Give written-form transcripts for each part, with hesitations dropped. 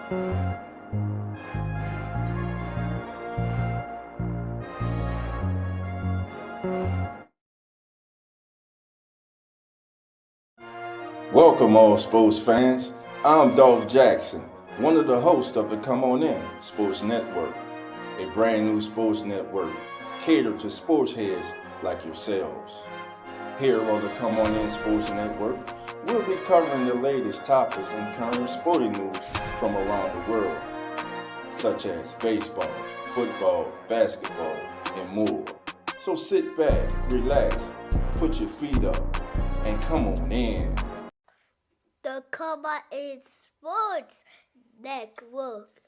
Welcome all sports fans. I'm Dolph Jackson, one of the hosts of the Come On In Sports Network, a brand new sports network catered to sports heads like yourselves. Here on the Come On In Sports Network, we'll be covering the latest topics and current sporting news from around the world, such as baseball, football, basketball, and more. So sit back, relax, put your feet up, and come on in. The KAMARA in Sports Network.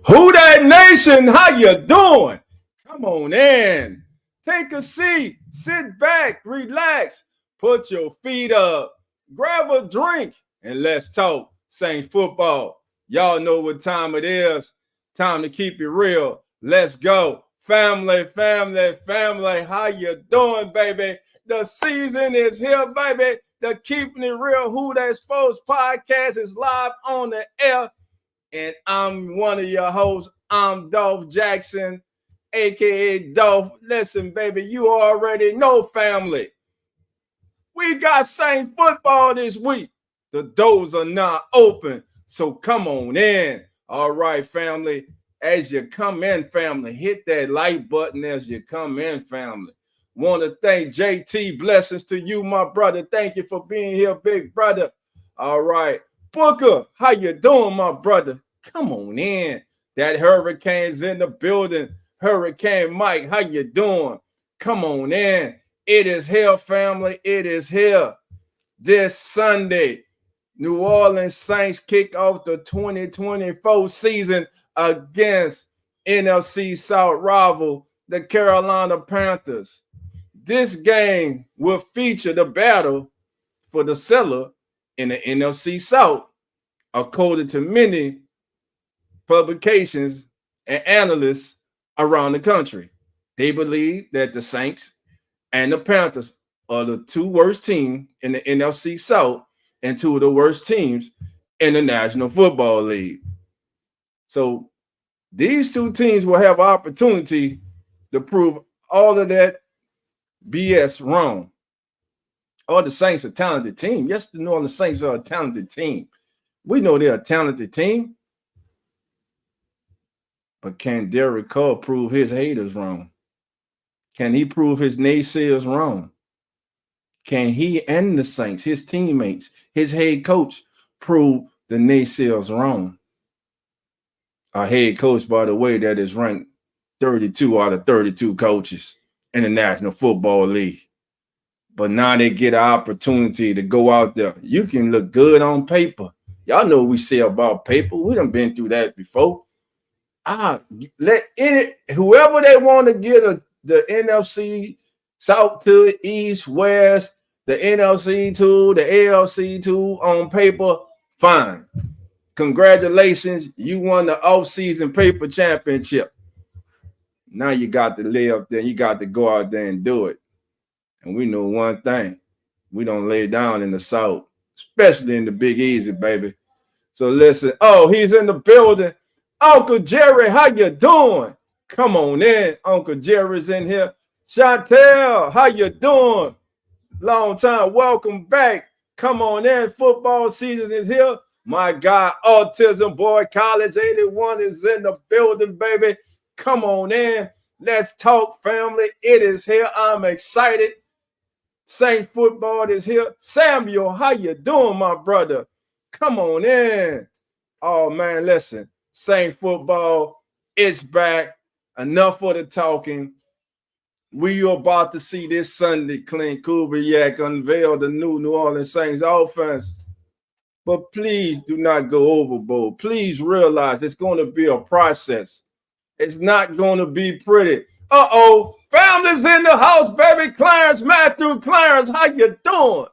Who that nation? How you doing? Come on in. Take a seat. Sit back. Relax. Put your feet up. Grab a drink and let's talk Saints football. Y'all know what time it is. Time to keep it real. Let's go. Family, family, family. How you doing, baby? The season is here, baby. The Keeping It Real Who That Sports podcast is live on the air. And I'm one of your hosts. I'm Dolph Jackson, a.k.a. Dolph. Listen, baby, you already know, family. We got Saints football this week. The doors are not open, so come on in. All right, family. As you come in, family, hit that like button as you come in, family. Want to thank JT. Blessings to you, my brother. Thank you for being here, big brother. All right. Booker, how you doing, my brother? Come on in. That hurricane's in the building. Hurricane Mike, how you doing? Come on in. It is here, family. It is here. This Sunday, New Orleans Saints kick off the 2024 season against NFC South rival, the Carolina Panthers. This game will feature the battle for the cellar in the NFC South, according to many publications and analysts around the country. They believe that the Saints and the Panthers are the two worst teams in the NFC South and two of the worst teams in the National Football League. So these two teams will have opportunity to prove all of that BS wrong. All the Saints are a talented team. Yes, the New Orleans Saints are a talented team. We know they're a talented team. But can Derek Carr prove his haters wrong? Can he prove his naysayers wrong? Can he and the Saints, his teammates, his head coach, prove the naysayers wrong? A head coach, by the way, that is ranked 32 out of 32 coaches in the National Football League. But now they get an opportunity to go out there. You can look good on paper. Y'all know what we say about paper. We done been through that before. Whoever they want to get the NFC South to East, West, the NFC to the ALC to on paper, fine. Congratulations, you won the off-season paper championship. Now you got to lay up there. You got to go out there and do it. And we know one thing. We don't lay down in the South, especially in the Big Easy, baby. So listen. Oh, he's in the building. Uncle Jerry, how you doing? Come on in. Uncle Jerry's in here. Chantel, how you doing? Long time. Welcome back. Come on in. Football season is here. My God, Autism Boy College 81 is in the building, baby. Come on in. Let's talk, family. It is here. I'm excited. Saint Football is here. Samuel, how you doing, my brother? Come on in. Oh, man, listen. Saint Football is back. Enough for the talking. We are about to see this Sunday Clint Kubiak unveil the New Orleans Saints offense. But please do not go overboard. Please realize it's going to be a process. It's not going to be pretty. Uh-oh, families in the house, baby. Clarence, Matthew, Clarence, how you doing?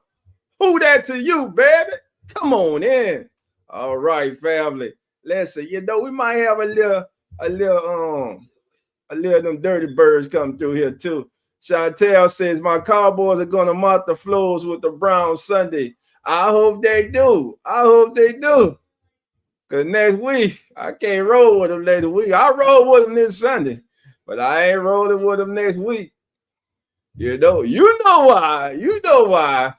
Who that to you, baby? Come on in. All right, family. Listen, we might have a little them dirty birds come through here too. Chantel says my Cowboys are gonna mop the floors with the Browns Sunday. I hope they do. I hope they do. Because next week, I can't roll with them next week. I roll with them this Sunday, but I ain't rolling with them next week. You know why. You know why.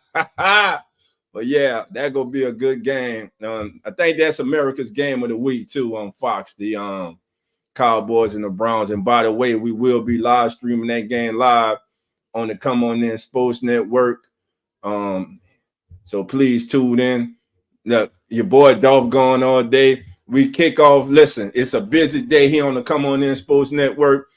But yeah, that gonna be a good game. I think that's America's game of the week too on Fox. The Cowboys and the Browns. And by the way, we will be live streaming that game live on the Come On In Sports Network. So please tune in. Look, your boy Dolph gone all day. We kick off. Listen, it's a busy day here on the Come On In Sports Network.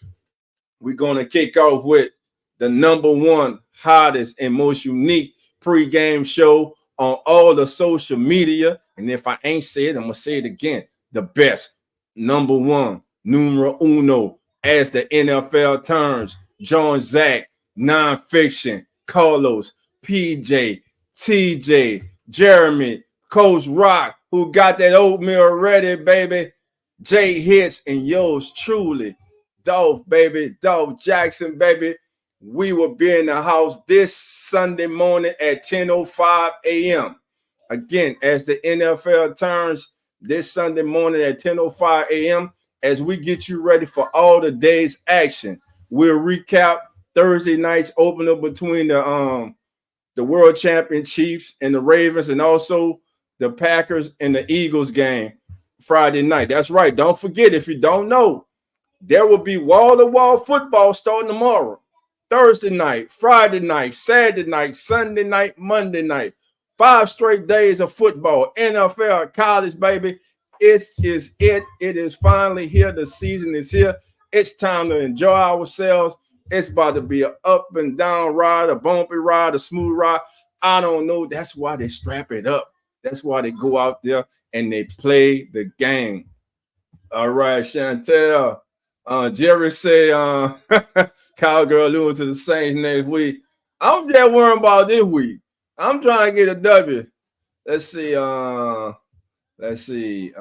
We're going to kick off with the #1 hottest and most unique pregame show on all the social media. And if I ain't said it, I'm going to say it again. The best, #1, numero uno, as the NFL turns. John Zach, Nonfiction, Carlos, PJ, TJ, Jeremy, Coach Rock, who got that oatmeal ready, baby. Jay Hits, and yours truly, Dolph, baby. Dolph Jackson, baby. We will be in the house this Sunday morning at 10:05 a.m. Again, as the NFL turns this Sunday morning at 10:05 a.m., as we get you ready for all the day's action. We'll recap Thursday night's opener between the world champion Chiefs and the Ravens, and also the Packers and the Eagles game Friday night. That's right. Don't forget, if you don't know, there will be wall-to-wall football starting tomorrow. Thursday night, Friday night, Saturday night, Sunday night, Monday night. 5 straight days of football, NFL, college, baby. It is finally here. The season is here. It's time to enjoy ourselves. It's about to be an up and down ride, a bumpy ride, a smooth ride. I don't know. That's why they strap it up. That's why they go out there and they play the game. All right, Chantel. Jerry say Cowgirl losing to the Saints next week. I'm just worrying about this week. I'm trying to get a W. Let's see. Let's see.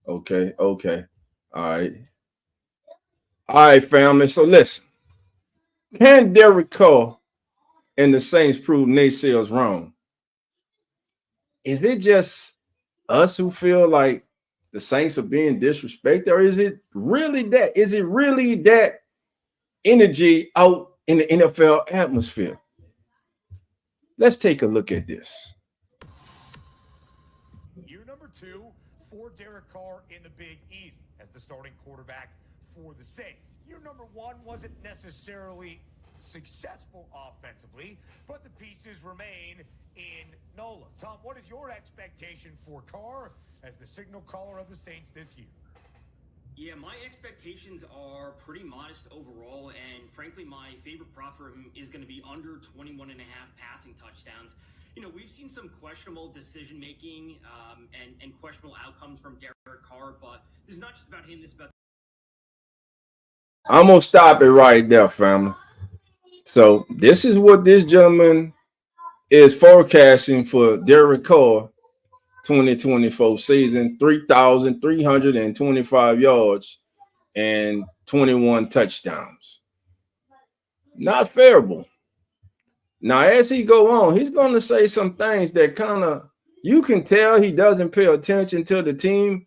Okay. All right, family. So listen. Can Derek Carr and the Saints prove naysayers wrong? Is it just us who feel like the Saints are being disrespected, or is it really that? Is it really that energy out in the NFL atmosphere? Let's take a look at this. Year #2 for Derek Carr in the Big Easy as the starting quarterback for the Saints. Year #1 wasn't necessarily successful offensively, but the pieces remain in NOLA. Tom, what is your expectation for Carr as the signal caller of the Saints this year? Yeah, my expectations are pretty modest overall, and frankly, my favorite prop for him is going to be under 21.5 passing touchdowns. You know, we've seen some questionable decision-making and questionable outcomes from Derek Carr, but this is not just about him, this is about... I'm going to stop it right there, family. So this is what this gentleman is forecasting for Derek Carr 2024 season: 3,325 yards and 21 touchdowns. Not favorable. Now, as he go on, he's going to say some things that kind of, you can tell he doesn't pay attention to the team,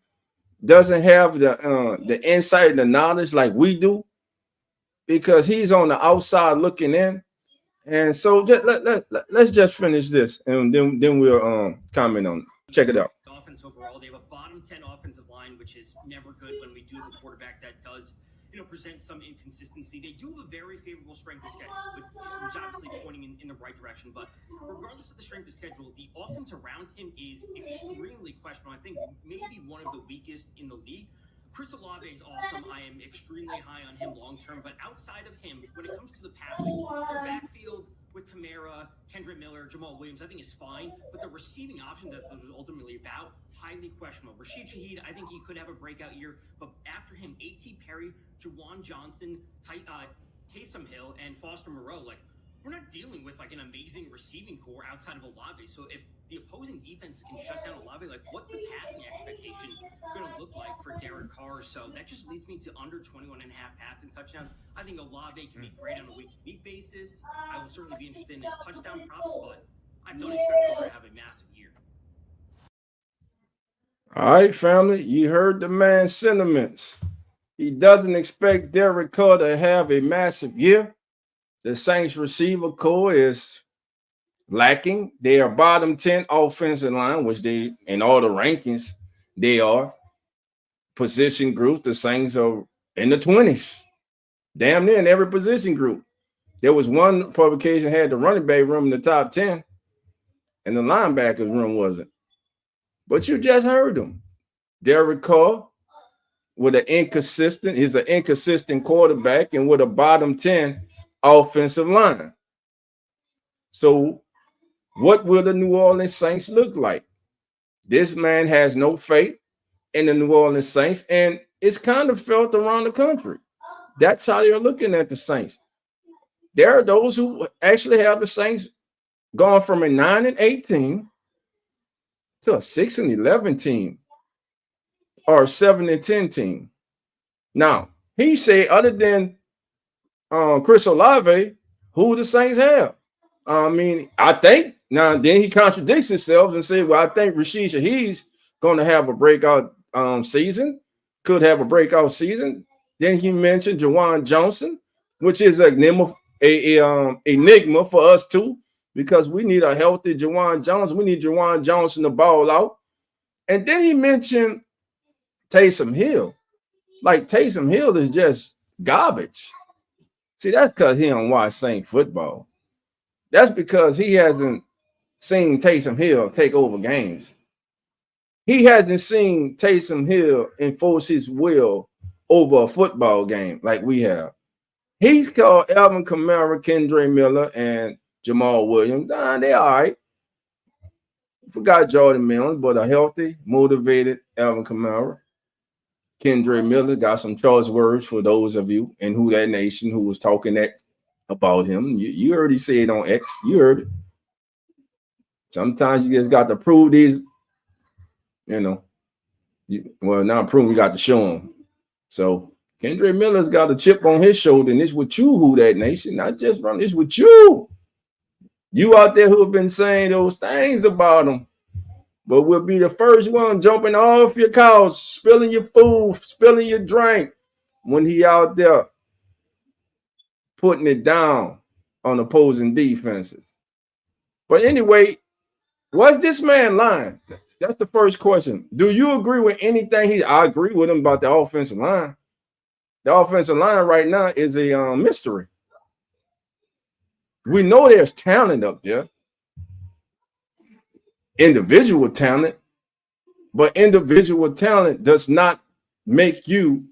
doesn't have the insight and the knowledge like we do, because he's on the outside looking in. And so let's just finish this, and then we'll comment on it. Check it out. Offense overall, they have a bottom 10 offensive line, which is never good when we do have a quarterback that does, present some inconsistency. They do have a very favorable strength of schedule, which is obviously pointing in the right direction. But regardless of the strength of schedule, the offense around him is extremely questionable. I think maybe one of the weakest in the league. Chris Olave is awesome. I am extremely high on him long term. But outside of him, when it comes to the passing, the backfield with KAMARA, Kendrick Miller, Jamal Williams, I think is fine. But the receiving option that was ultimately about, highly questionable. Rashid Shaheed, I think he could have a breakout year. But after him, A.T. Perry, Juwan Johnson, Taysom Hill, and Foster Moreau, we're not dealing with an amazing receiving core outside of Olave. So if the opposing defense can shut down Olave, what's the passing expectation going to look like for Derek Carr? So that just leads me to under 21.5 passing touchdowns. I think Olave can be great on a week-to-week basis. I will certainly be interested in his touchdown props, but I don't expect Carr to have a massive year. All right, family, you heard the man's sentiments. He doesn't expect Derek Carr to have a massive year. The Saints receiver core is lacking. They are bottom 10 offensive line, which they, in all the rankings, they are. Position group, the Saints are in the 20s. Damn near in every position group. There was one publication had the running back room in the top 10, and the linebackers room wasn't. But you just heard them. Derek Carr with he's an inconsistent quarterback and with a bottom 10 offensive line. So what will the New Orleans Saints look like? This man has no faith in the New Orleans Saints, and it's kind of felt around the country. That's how they're looking at the Saints. There are those who actually have the Saints going from a 9-8 team to a 6-11 team or a 7-10 team. Now, he said, other than Chris Olave, who the Saints have? I think now then he contradicts himself and said, well, I think Rashid Shaheed's going to have a breakout season, could have a breakout season. Then he mentioned Juwan Johnson, which is an enigma for us too, because we need a healthy Juwan Johnson. We need Juwan Johnson to ball out. And then he mentioned Taysom Hill. Taysom Hill is just garbage. See, that's because he don't watch Saint football. That's because he hasn't seen Taysom Hill take over games. He hasn't seen Taysom Hill enforce his will over a football game like we have. He's called ALVIN, KAMARA, Kendrick Miller, and Jamal Williams. They're all right. Forgot Jordan Mills, but a healthy, motivated ALVIN KAMARA. Kendrick Miller got some choice words for those of you in Who That Nation who was talking about him. You heard he said on X. You heard it. Sometimes you just got to prove these, not prove, you got to show them. So Kendrick Miller's got a chip on his shoulder, and it's with you, Who That Nation, not just from it's with you. You out there who have been saying those things about him, but we'll be the first one jumping off your couch, spilling your food, spilling your drink when he out there putting it down on opposing defenses. But anyway, was this man lying? That's the first question. Do you agree with anything I agree with him about the offensive line. The offensive line right now is a mystery. We know there's talent up there. Individual talent, but individual talent does not make you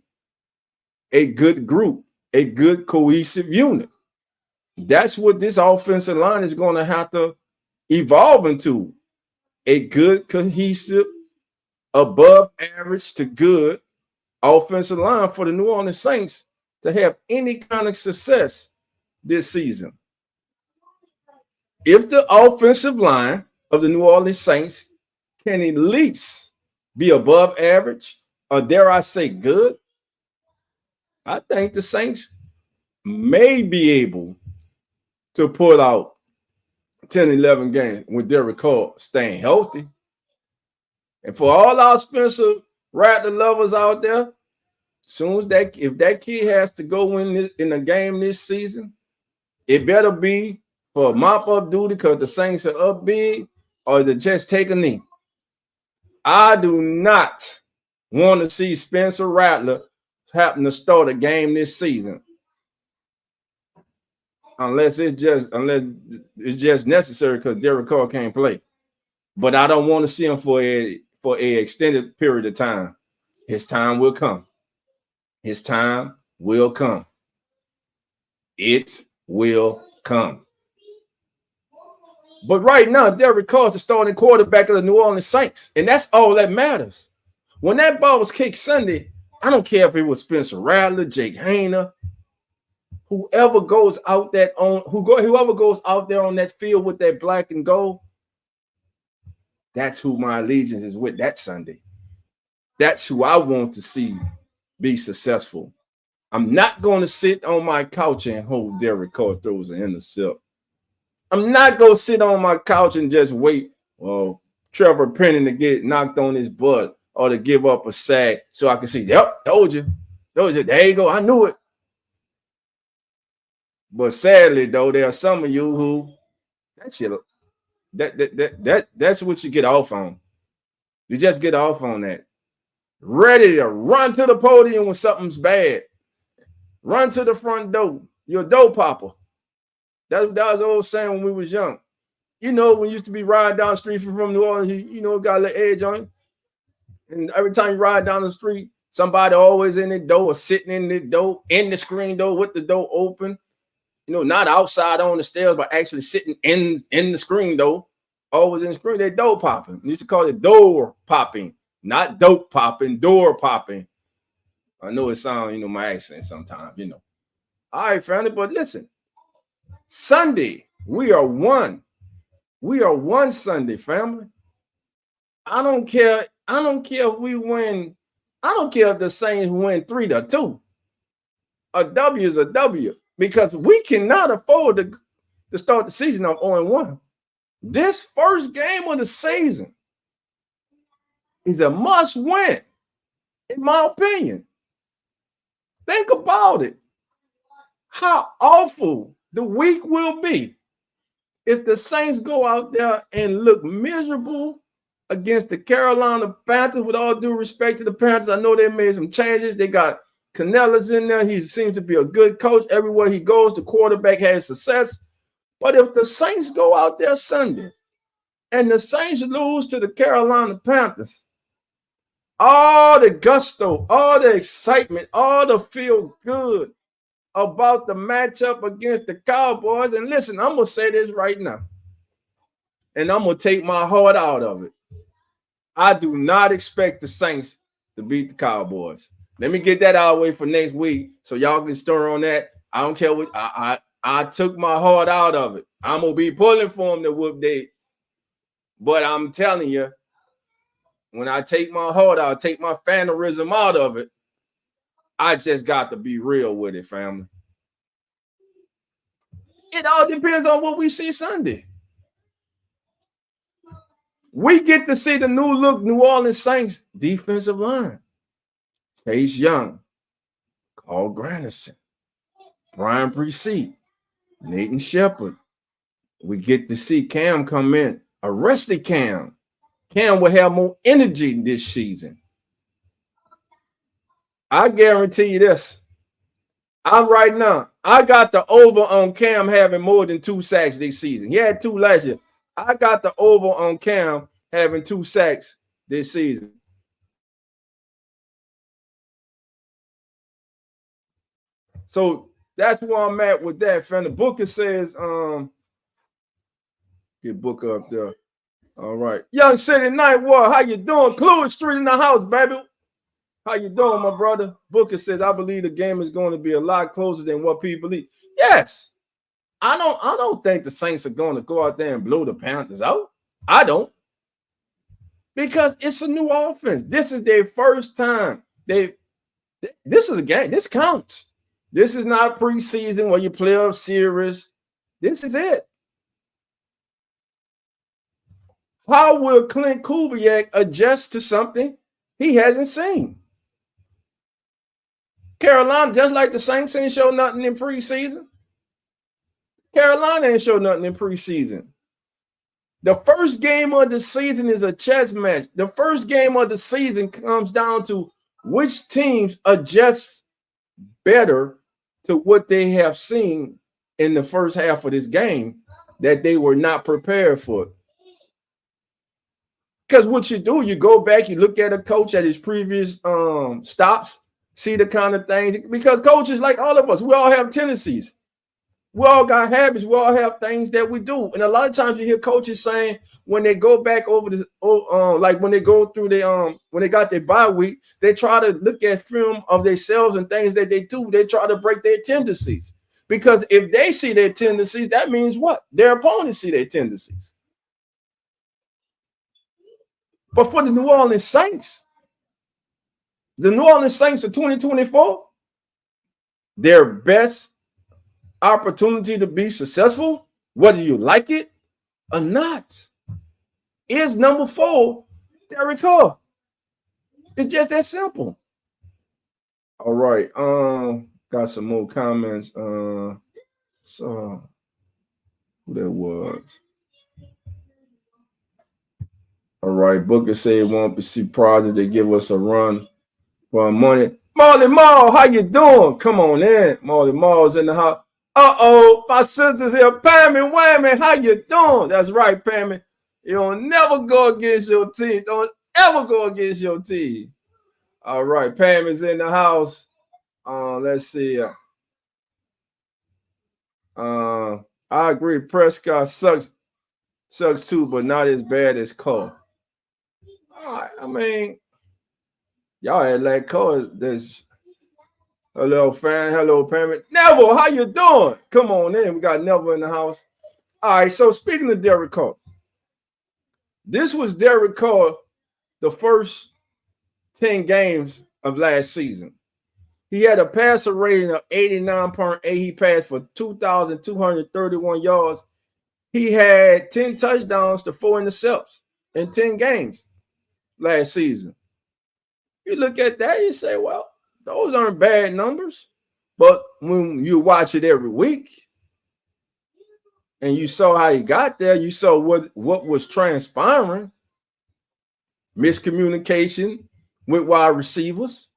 a good group, a good cohesive unit. That's what this offensive line is going to have to evolve into. A good, cohesive, above average to good offensive line for the New Orleans Saints to have any kind of success this season. If the offensive line of the New Orleans Saints can at least be above average, or dare I say good, I think the Saints may be able to pull out 10-11 games with Derek Carr staying healthy. And for all our Spencer Rattler lovers out there, if that kid has to go in a game this season, it better be for mop-up duty because the Saints are up big, or to just take a knee? I do not want to see Spencer Rattler happen to start a game this season. Unless it's just necessary because Derek Carr can't play. But I don't want to see him for a extended period of time. His time will come. His time will come. It will come. But right now, Derek Carr is the starting quarterback of the New Orleans Saints, and that's all that matters. When that ball was kicked Sunday, I don't care if it was Spencer Rattler, Jake Hayner, whoever goes out there on that field with that black and gold, that's who my allegiance is with that Sunday. That's who I want to see be successful. I'm not going to sit on my couch and hope Derek Carr throws an intercept. I'm not going to sit on my couch and just wait Trevor Penning to get knocked on his butt or to give up a sack so I can see, yep, told you. There you go. I knew it. But sadly, though, there are some of you who that's what you get off on. You just get off on that. Ready to run to the podium when something's bad. Run to the front door. You're a door popper. That was an old saying when we was young. You know, when you used to be riding down the street from New Orleans, you know, got a little edge on it. And every time you ride down the street, somebody always in the door or sitting in the door, in the screen door with the door open. You know, not outside on the stairs, but actually sitting in the screen door. Always in the screen, they door popping. We used to call it door popping, not dope popping, door popping. I know it sounds, you know, my accent sometimes, you know. All right, family, but listen. Sunday, we are one. We are one Sunday, family. I don't care if we win. I don't care if the Saints win 3-2. A W is a W because we cannot afford to start the season off 0-1. This first game of the season is a must win, in my opinion. Think about it. How awful the week will be if the Saints go out there and look miserable against the Carolina Panthers. With all due respect to the Panthers, I know they made some changes. They got Canellas in there. He seems to be a good coach. Everywhere he goes, the quarterback has success. But if the Saints go out there Sunday and the Saints lose to the Carolina Panthers, all the gusto, all the excitement, all the feel good about the matchup against the Cowboys. And listen, I'm going to say this right now, and I'm going to take my heart out of it. I do not expect the Saints to beat the Cowboys. Let me get that out of the way for next week so y'all can stir on that. I don't care what I took my heart out of it. I'm going to be pulling for them to whoop day. But I'm telling you, when I take my heart out, take my fanatism out of it, I just got to be real with it, family. It all depends on what we see Sunday. We get to see the new look New Orleans Saints defensive line. Chase Young, Carl Granderson, Brian Bresee, Nathan Shepard. We get to see Cam come in. Arrested Cam. Cam will have more energy this season. I guarantee you this. Right now, I got the over on Cam having more than 2 sacks this season. He had 2 last year. I got the over on Cam having 2 sacks this season. So that's where I'm at with that, friend. The Booker says, get Booker up there. All right. Young City Night War, how you doing? Clue Street in the house, baby. How you doing, my brother? Booker says, I believe the game is going to be a lot closer than what people believe. Yes. I don't think the Saints are going to go out there and blow the Panthers out. I don't. Because it's a new offense. This is their first time. This is a game. This counts. This is not preseason where you play a series. This is it. How will Clint Kubiak adjust to something he hasn't seen? Carolina, just like the Saints, ain't show nothing in preseason. Carolina ain't show nothing in preseason. The first game of the season is a chess match. The first game of the season comes down to which teams adjust better to what they have seen in the first half of this game that they were not prepared for. Because what you do, you go back, you look at a coach at his previous stops, see the kind of things, because coaches, like all of us, we all have tendencies. We all got habits. We all have things that we do. And a lot of times you hear coaches saying when they go back over the, like when they go through the, when they got their bye week, they try to look at film of themselves and things that they do. They try to break their tendencies. Because if they see their tendencies, that means what? Their opponents see their tendencies. But for the New Orleans Saints of 2024, their best opportunity to be successful, whether you like it or not, is number 4, Derek Carr. It's just that simple. All right. Got some more comments. So who that was? All right. Booker said won't be surprised if they give us a run for money. Marley Mall, how you doing? Come on in. Marley Mall's in the house. Uh-oh, my sister's here. Pammy Whammy, how you doing? That's right, Pammy. You don't never go against your team. Don't ever go against your team. All right, Pammy's in the house. Let's see. I agree. Prescott sucks too, but not as bad as Cole. All right, I mean, y'all had like Cole. There's hello, fan. Hello, Pammy. Neville, how you doing? Come on in. We got Neville in the house. All right, so speaking of Derek Carr, this was Derek Carr the first 10 games of last season. He had a passer rating of 89.8. He passed for 2,231 yards. He had 10 touchdowns to 4 intercepts in 10 games last season. You look at that, you say, well, those aren't bad numbers. But when you watch it every week and you saw how he got there, you saw what was transpiring. Miscommunication with wide receivers,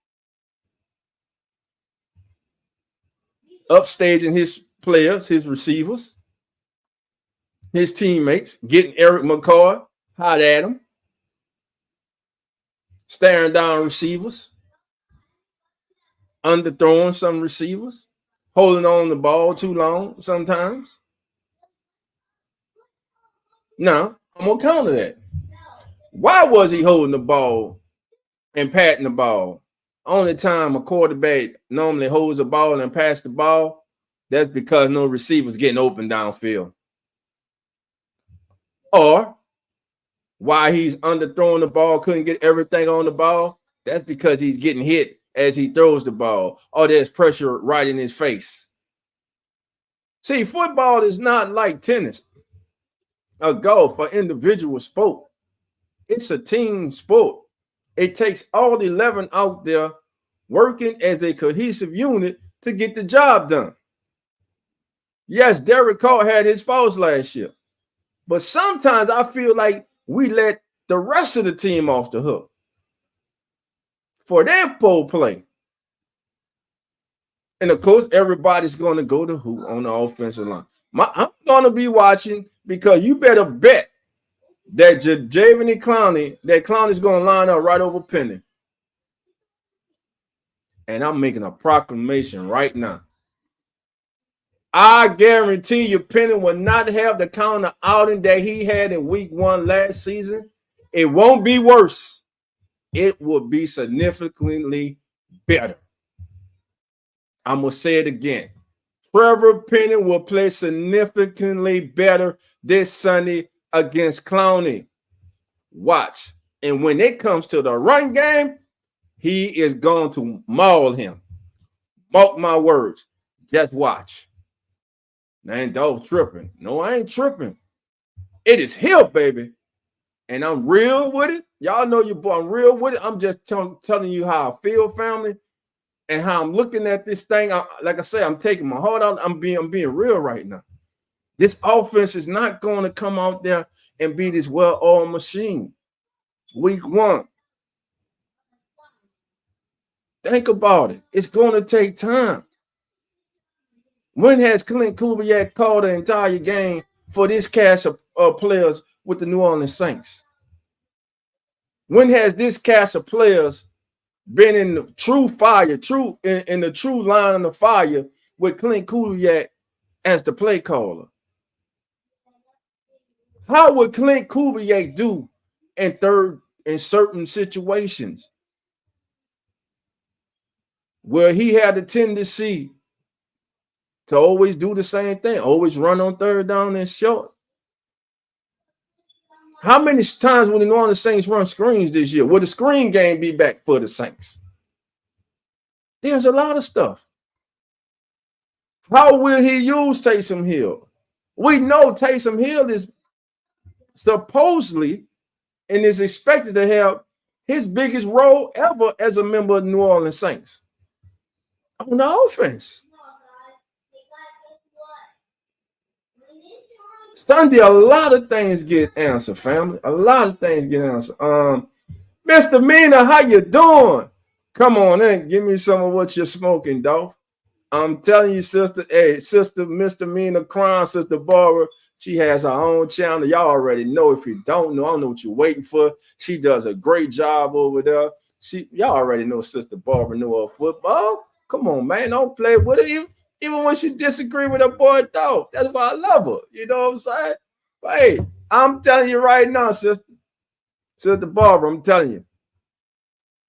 upstaging his players, his receivers, his teammates, getting Eric McCoy hot at him, staring down receivers, underthrowing some receivers, holding on the ball too long sometimes. Now, I'm going to counter that. Why was he holding the ball and patting the ball? Only time a quarterback normally holds the ball and passes the ball, that's because no receiver's getting open downfield. Or why he's underthrowing the ball, couldn't get everything on the ball, that's because he's getting hit as he throws the ball, or there's pressure right in his face. See, football is not like tennis or golf or individual sport. It's a team sport. It takes all 11 out there working as a cohesive unit to get the job done. Yes, Derek Carr had his faults last year, but sometimes I feel like we let the rest of the team off the hook for their poor play. And of course, everybody's going to go to who on the offensive line. I'm going to be watching, because you better bet that Jadeveon Clowney, that Clowney's going to line up right over Penny. And I'm making a proclamation right now. I guarantee you Penny will not have the kind of outing that he had in week 1 last season. It won't be worse. It will be significantly better. I'm going to say it again. Trevor Penny will play significantly better this Sunday against Clowney. Watch. And when it comes to the run game, he is going to maul him. Mark my words. Just watch. I ain't dog tripping. No, I ain't tripping. It is here, baby. And I'm real with it. Y'all know your boy. I'm real with it. I'm just telling you how I feel, family, and how I'm looking at this thing. Like I say, I'm taking my heart out. I'm being real right now. This offense is not going to come out there and be this well-oiled machine. Week 1. Think about it. It's going to take time. When has Clint Kubiak called the entire game for this cast of players with the New Orleans Saints? When has this cast of players been in the true fire, in the true line of the fire with Clint Kubiak as the play caller? How would Clint Kubiak do in certain situations where he had a tendency to always do the same thing, always run on third down and short? How many times will the New Orleans Saints run screens this year? Will the screen game be back for the Saints? There's a lot of stuff. How will he use Taysom Hill? We know Taysom Hill is supposedly and is expected to have his biggest role ever as a member of the New Orleans Saints on the offense. Sunday, a lot of things get answered, family. A lot of things get answered. Mr. Mina, how you doing? Come on in. Give me some of what you're smoking, dog. I'm telling you, sister. Hey, sister, Mr. Mina Crown, Sister Barbara, she has her own channel. Y'all already know. If you don't know, I don't know what you're waiting for. She does a great job over there. Y'all already know Sister Barbara knew her football. Come on, man. Don't play with her. Even when she disagree with her boy, dog. That's why I love her. You know what I'm saying? But hey, I'm telling you right now, Sister Barbara, I'm telling you.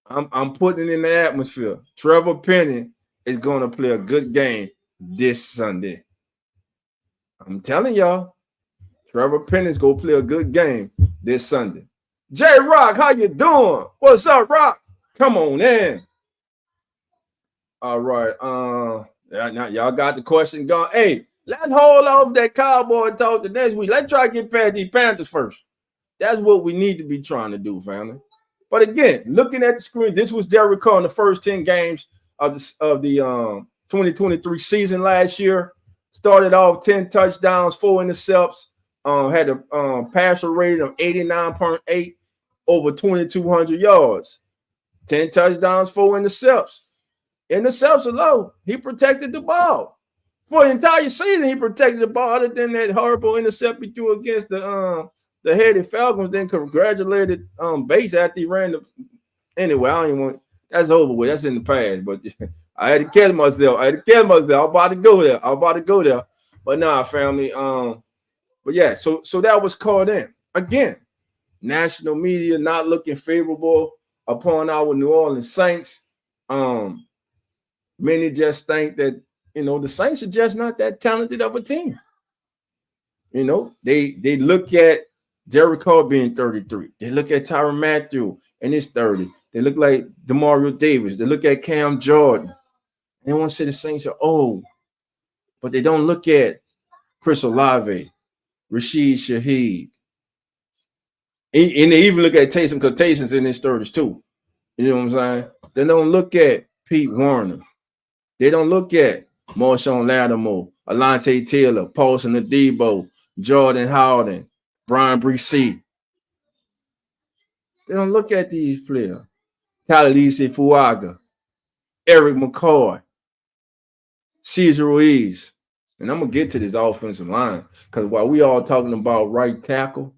I'm putting it in the atmosphere. Trevor Penny is going to play a good game this Sunday. I'm telling y'all, Trevor Penny is going to play a good game this Sunday. J Rock, how you doing? What's up, Rock? Come on in. All right. Now y'all got the question going. Hey, let's hold off that Cowboy talk the next week. Let's try to get past these Panthers first. That's what we need to be trying to do, family. But again, looking at the screen, this was Derek Carr in the first 10 games of the 2023 season last year. Started off 10 touchdowns, 4 intercepts, had a passer rating of 89.8, over 2,200 yards. 10 touchdowns, 4 intercepts. Intercepts are low. He protected the ball. For the entire season, he protected the ball, other than that horrible intercept he threw against the headed Falcons, then congratulated Bates after he ran the. Anyway, I don't even want. That's over with. That's in the past. But I had to catch myself. I'm about to go there. But nah, family. But yeah. So that was called in again. National media not looking favorable upon our New Orleans Saints. Many just think that the Saints are just not that talented of a team. They look at Derek Carr being 33. They look at Tyrann Mathieu and he's 30. They look like DeMario Davis. They look at Cam Jordan. They want to say the Saints are old, but they don't look at Chris Olave, Rashid Shaheed. And they even look at Taysom, because Taysom's in his 30s too. You know what I'm saying? They don't look at Pete Warner. They don't look at Marshawn Lattimore, Alante Taylor, Paulson Adebo, Jordan Howden, Brian Bresee. They don't look at these players. Talise Fuaga, Eric McCoy, Cesar Ruiz. And I'm going to get to this offensive line, because while we all talking about right tackle,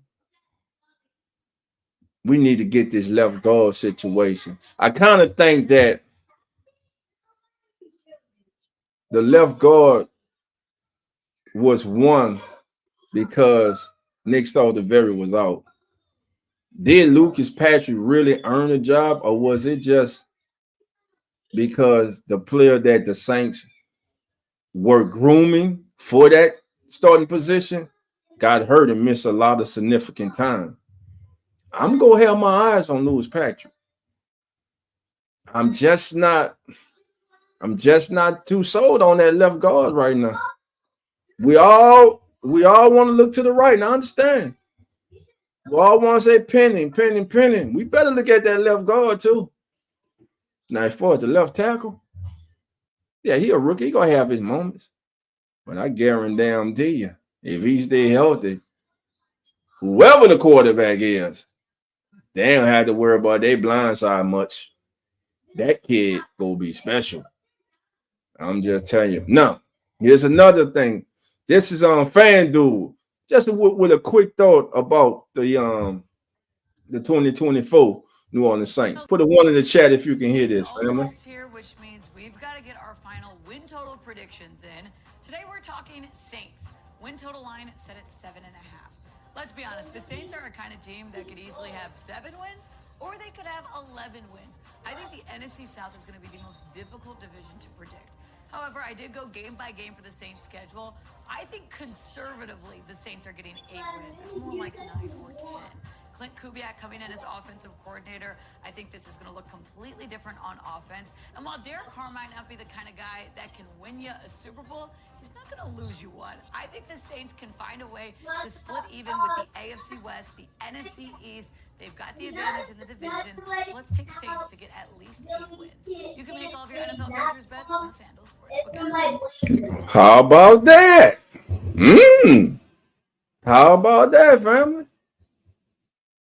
we need to get this left guard situation. I kind of think that the left guard was won because Nick Saldiveri was out. Did Lucas Patrick really earn a job, or was it just because the player that the Saints were grooming for that starting position got hurt and missed a lot of significant time? I'm going to have my eyes on Lucas Patrick. I'm just not too sold on that left guard right now. We all want to look to the right, and I understand. We all want to say Penny. We better look at that left guard too. Now, as far as the left tackle, yeah, he a rookie. He gonna have his moments, but I guarantee you, If he stay healthy, whoever the quarterback is, they don't have to worry about their blind side much. That kid will be special. I'm just telling you. Now, here's another thing. This is on FanDuel. Just with a quick thought about the 2024 New Orleans Saints. Put a one in the chat if you can hear this, family. Here, which means we've got to get our final win total predictions in. Today we're talking Saints. Win total line set at 7.5. Let's be honest, the Saints are a kind of team that could easily have 7 wins, or they could have 11 wins. I think the NFC South is going to be the most difficult division to predict. However, I did go game by game for the Saints schedule. I think conservatively, the Saints are getting 8 wins. It's more like 9 or 10. Clint Kubiak coming in as offensive coordinator. I think this is going to look completely different on offense. And while Derek Carr might not be the kind of guy that can win you a Super Bowl, he's not going to lose you one. I think the Saints can find a way to split even with the AFC West, the NFC East. They've got the advantage in the division. So let's take Saints to get at least 8 wins. You can make all of your NFL futures bets on FanDuel Sportsbook. How about that? How about that, family?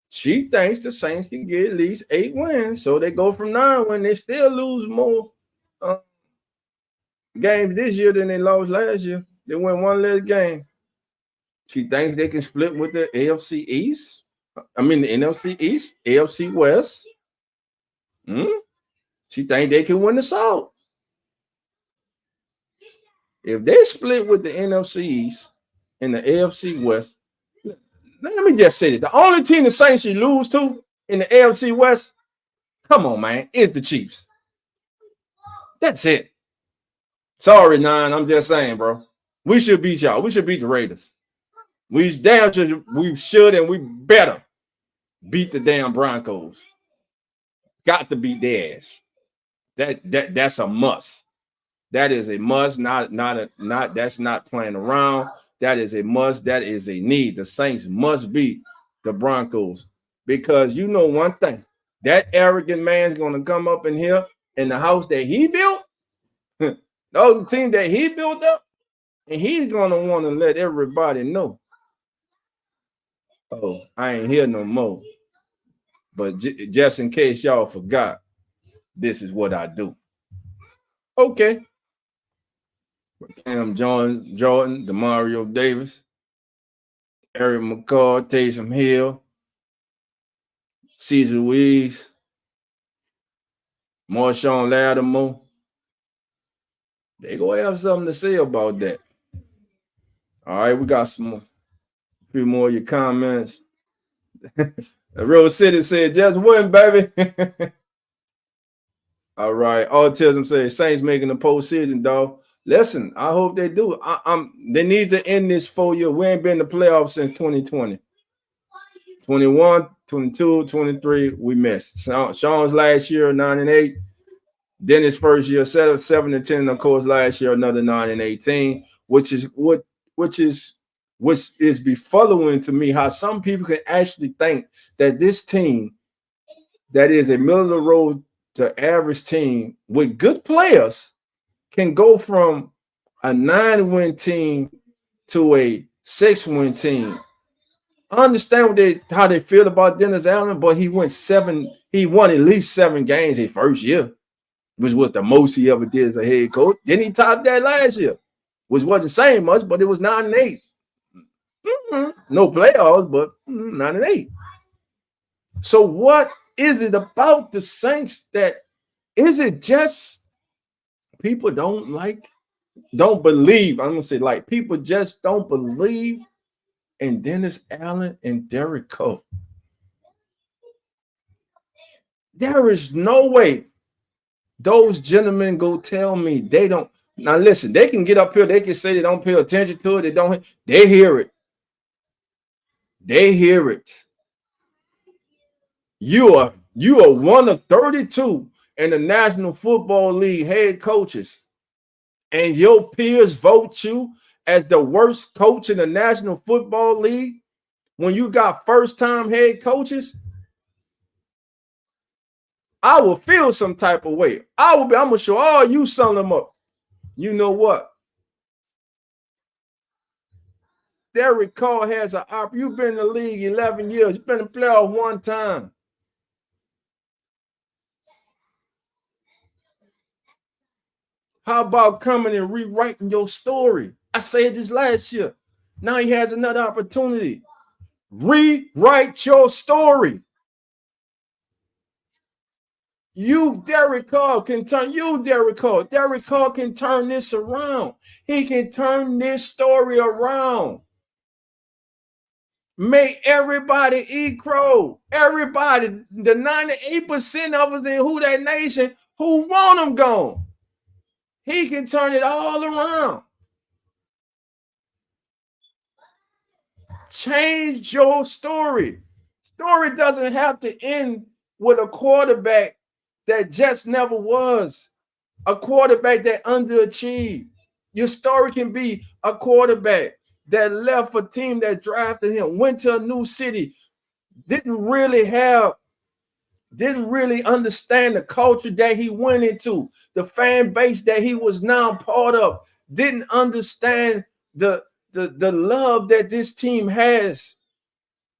She thinks the Saints can get at least 8 wins, so they go from 9 when they still lose more games this year than they lost last year. They win one less game. She thinks they can split with the AFC East. I mean the NFC East, AFC West. She thinks they can win the South. If they split with the NFC East and the AFC West, let me just say this. The only team the Saints should lose to in the AFC West, come on, man, is the Chiefs. That's it. Sorry, Nine. I'm just saying, bro. We should beat y'all. We should beat the Raiders. We should and we better beat the damn Broncos. Got to beat their ass. That's a must. That is a must. That's not playing around. That is a must. That is a need. The Saints must beat the Broncos because you know one thing. That arrogant man's going to come up in here in the house that he built, the team that he built up, and he's going to want to let everybody know, oh, I ain't here no more. But just in case y'all forgot, this is what I do. Okay. Cam Jordan, DeMario Davis, Eric McCall, Taysom Hill, Cesar Ruiz, Marshawn Lattimore. They gonna have something to say about that. All right, we got a few more of your comments. The Real City said, just win, baby. All right, Autism says Saints making the postseason, dog. Listen, I hope they do. They need to end this 4-year. We ain't been in the playoffs since 2020. 21, 22, 23, we missed. Sean's last year, 9-8. Then his first year, 7-10. Of course, last year, another 9-18, which is befuddling to me how some people can actually think that this team that is a middle of the road to average team with good players can go from a 9-win team to a 6-win team. I understand how they feel about Dennis Allen, but he won at least 7 games his first year, which was the most he ever did as a head coach. Then he topped that last year, which wasn't saying much, but it was 9-8. No playoffs, but 9-8. So what is it about the Saints that is it just people don't believe? I'm gonna say people just don't believe in Dennis Allen and Derek Carr. There is no way those gentlemen go tell me they don't. Now listen, they can get up here, they can say they don't pay attention to it, they hear it. They hear it. You are one of 32 in the National Football League head coaches, and your peers vote you as the worst coach in the National Football League when you got first-time head coaches. I will feel some type of way. I'm gonna show all you sum them up. You know what? Derek Carr has an opportunity. You've been in the league 11 years. You've been in the playoff one time. How about coming and rewriting your story? I said this last year. Now he has another opportunity. Rewrite your story. Derek Carr can turn Derek Carr. Derek Carr can turn this around. He can turn this story around. Make everybody eat crow. Everybody, the 98% of us in Who That Nation who want him gone. He can turn it all around. Change your story. Story doesn't have to end with a quarterback that just never was, a quarterback that underachieved. Your story can be a quarterback that left a team that drafted him, went to a new city, didn't really understand the culture that he went into, the fan base that he was now part of, didn't understand the love that this team has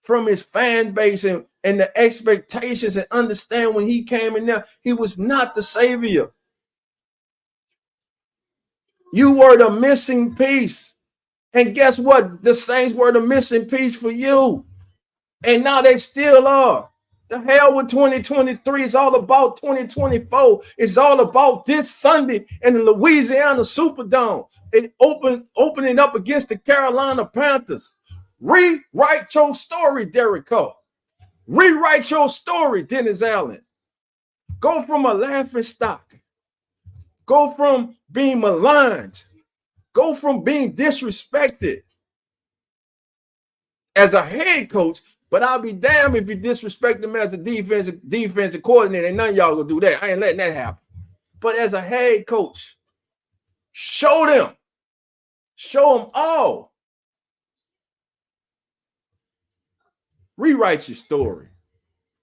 from his fan base and the expectations, and understand when he came in there, he was not the savior. You were the missing piece. And guess what? The Saints were the missing piece for you. And now they still are. The hell with 2023. It's all about 2024. It's all about this Sunday in the Louisiana Superdome. It opening up against the Carolina Panthers. Rewrite your story, Derek Carr. Rewrite your story, Dennis Allen. Go from a laughing stock. Go from being maligned. Go from being disrespected as a head coach, but I'll be damned if you disrespect him as a defensive coordinator. And none of y'all gonna do that. I ain't letting that happen. But as a head coach, show them all. Rewrite your story.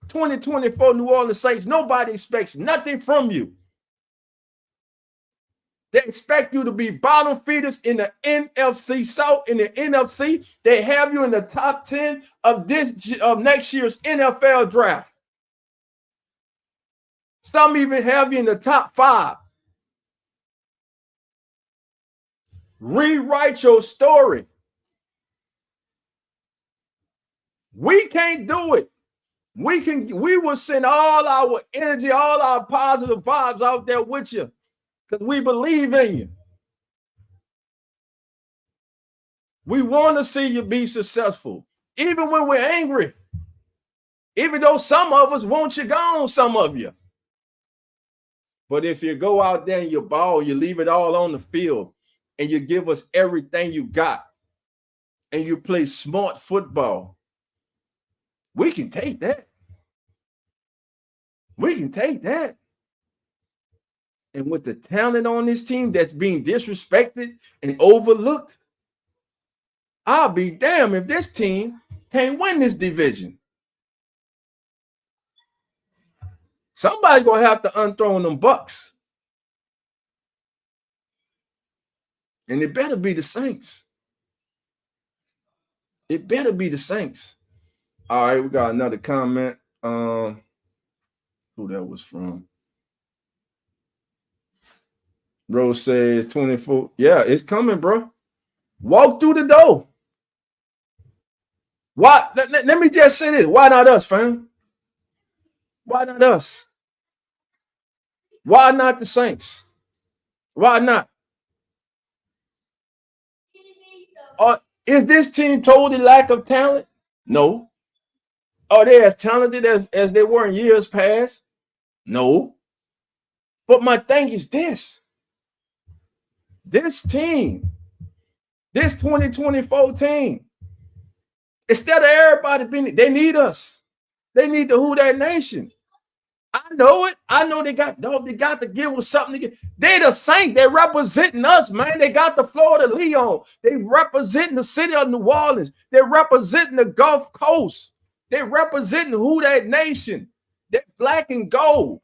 2024 New Orleans Saints, nobody expects nothing from you. They expect you to be bottom feeders in the NFC South. In the NFC, they have you in the top 10 of next year's NFL draft. Some even have you in the top 5. Rewrite your story. We can't do it. We will send all our energy, all our positive vibes out there with you, because we believe in you. We want to see you be successful, even when we're angry. Even though some of us want you gone, some of you. But if you go out there and you ball, you leave it all on the field, and you give us everything you got, and you play smart football, we can take that. We can take that. And with the talent on this team that's being disrespected and overlooked, I'll be damned if this team can't win this division. Somebody's going to have to unthrone them Bucks. And it better be the Saints. It better be the Saints. All right, we got another comment. Who that was from? Rose says 24. Yeah, it's coming, bro. Walk through the door. Why? Let me just say this. Why not us, fam? Why not us? Why not the Saints? Why not? Is this team totally lack of talent? No. Are they as talented as they were in years past? No. But my thing is this. This team, this 2024 team, instead of everybody being, they need us. They need the Who That Nation. I know it. I know they got to give us something to get. They the Saints. They're representing us, man. They got the Florida Leon. They representing the city of New Orleans. They're representing the Gulf Coast. They're representing Who That Nation. They're black and gold.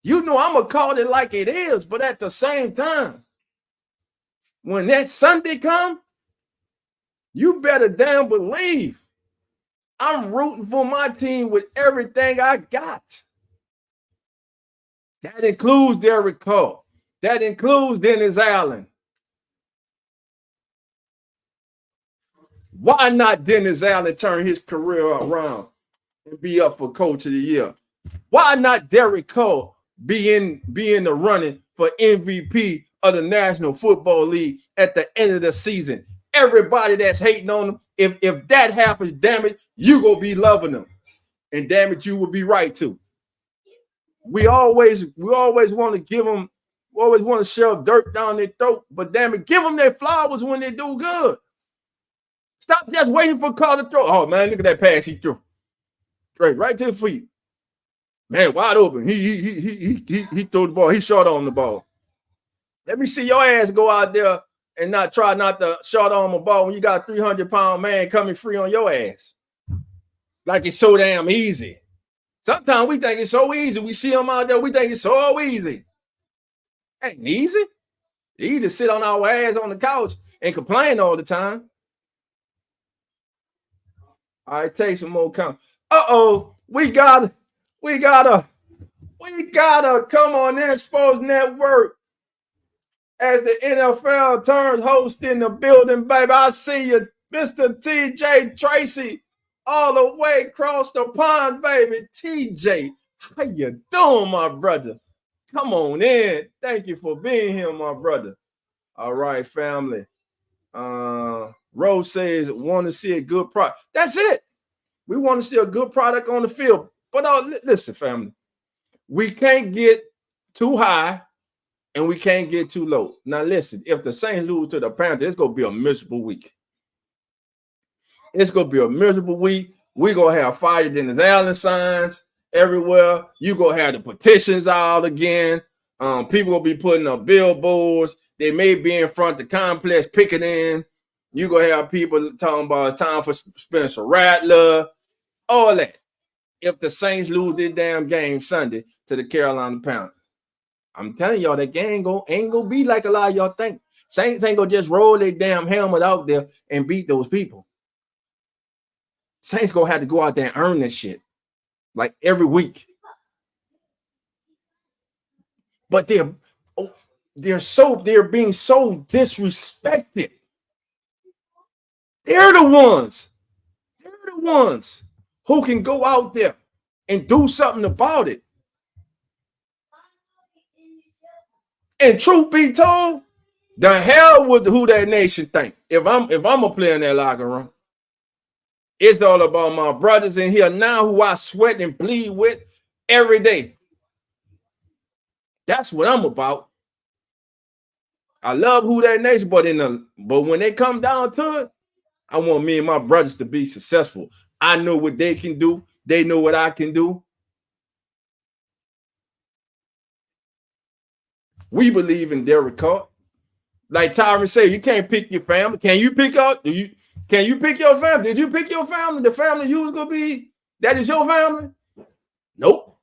You know I'm going to call it like it is, but at the same time, when that Sunday come, you better damn believe I'm rooting for my team with everything I got. That includes Derek Carr. That includes Dennis Allen. Why not Dennis Allen turn his career around and be up for Coach of the Year? Why not Derek Carr be in the running for MVP of the National Football League at the end of the season? Everybody that's hating on him, if that happens, damn it, you gonna be loving them, and damn it, you will be right too. We always want to give them, we always want to shove dirt down their throat, but damn it, give them their flowers when they do good. Stop just waiting for Carr to throw. Oh man, look at that pass he threw, right to the feet. Man, wide open. He threw the ball. He short on the ball. Let me see your ass go out there and not try not to short on the ball when you got a 300-pound man coming free on your ass. Like it's so damn easy. Sometimes we think it's so easy. We see them out there, we think it's so easy. Ain't easy. You just sit on our ass on the couch and complain all the time. All right, take some more count. We gotta come on in Sports Network as the NFL turns host in the building, baby. I see you, Mr. TJ Tracy, all the way across the pond, baby. TJ, how you doing, my brother? Come on in. Thank you for being here, my brother. All right, family. Rose says, want to see a good product. That's it. We want to see a good product on the field. But listen, family, we can't get too high and we can't get too low. Now, listen, if the Saints lose to the Panthers, it's going to be a miserable week. It's going to be a miserable week. We're going to have fire Dennis Allen signs everywhere. You're going to have the petitions out again. People will be putting up billboards. They may be in front of the complex picketing. You're going to have people talking about it's time for Spencer Rattler. All that. If the Saints lose this damn game Sunday to the Carolina Panthers, I'm telling y'all that game ain't gonna be like a lot of y'all think. Saints ain't gonna just roll their damn helmet out there and beat those people. Saints gonna have to go out there and earn this shit like every week. But they're being so disrespected. They're the ones who can go out there and do something about it. And truth be told, the hell with who that nation think. If I'm a player in that locker room, it's all about my brothers in here now who I sweat and bleed with every day. That's what I'm about. I love who that nation, but when they come down to it, I want me and my brothers to be successful. I know what they can do. They know what I can do. We believe in Derek Carr. Like Tyron said, you can't pick your family. Can you pick up? Can you pick your family? Did you pick your family? The family you was gonna be? That is your family? Nope.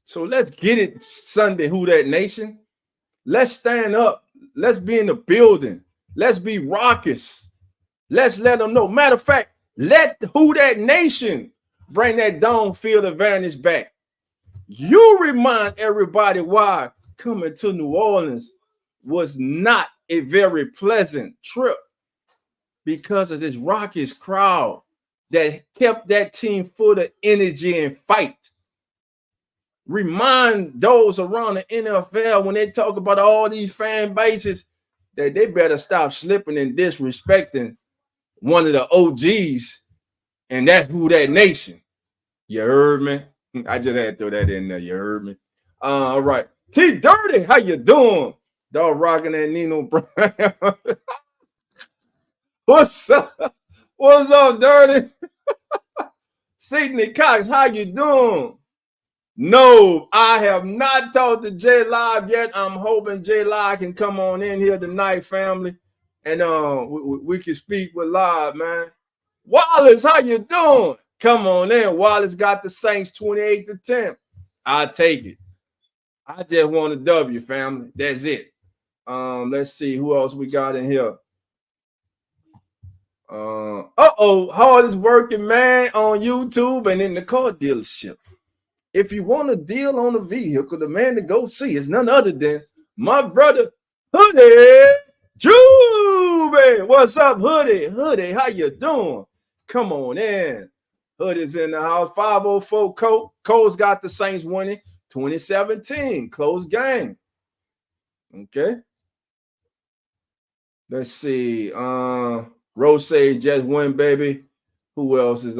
So let's get it Sunday, Who Dat Nation. Let's stand up. Let's be in the building. Let's be raucous. Let's let them know. Matter of fact, let Who Dat Nation bring that dome field advantage back. You remind everybody why coming to New Orleans was not a very pleasant trip because of this raucous crowd that kept that team full of energy and fight. Remind those around the NFL when they talk about all these fan bases that they better stop slipping and disrespecting one of the OGs, and that's Who Dat Nation. You heard me? I just had to throw that in there. You heard me? All right. T Dirty, how you doing? Dog rocking that Nino Brown. What's up? What's up, Dirty? Sidney Cox, how you doing? No, I have not talked to J Live yet. I'm hoping J Live can come on in here tonight, family, and we can speak with Live, man. Wallace, how you doing? Come on in. Wallace got the Saints 28-10. I'll take it. I just want a W, family. That's it. Let's see who else we got in here. Hardest working man on YouTube and in the car dealership. If you want a deal on a vehicle, the man to go see is none other than my brother Hoodie Juby. What's up, Hoodie? Hoodie, how you doing? Come on in. Hoodie's in the house. 504 Cole. Cole's got the Saints winning 2017. Close game. Okay. Let's see. Rose just win, baby. Who else is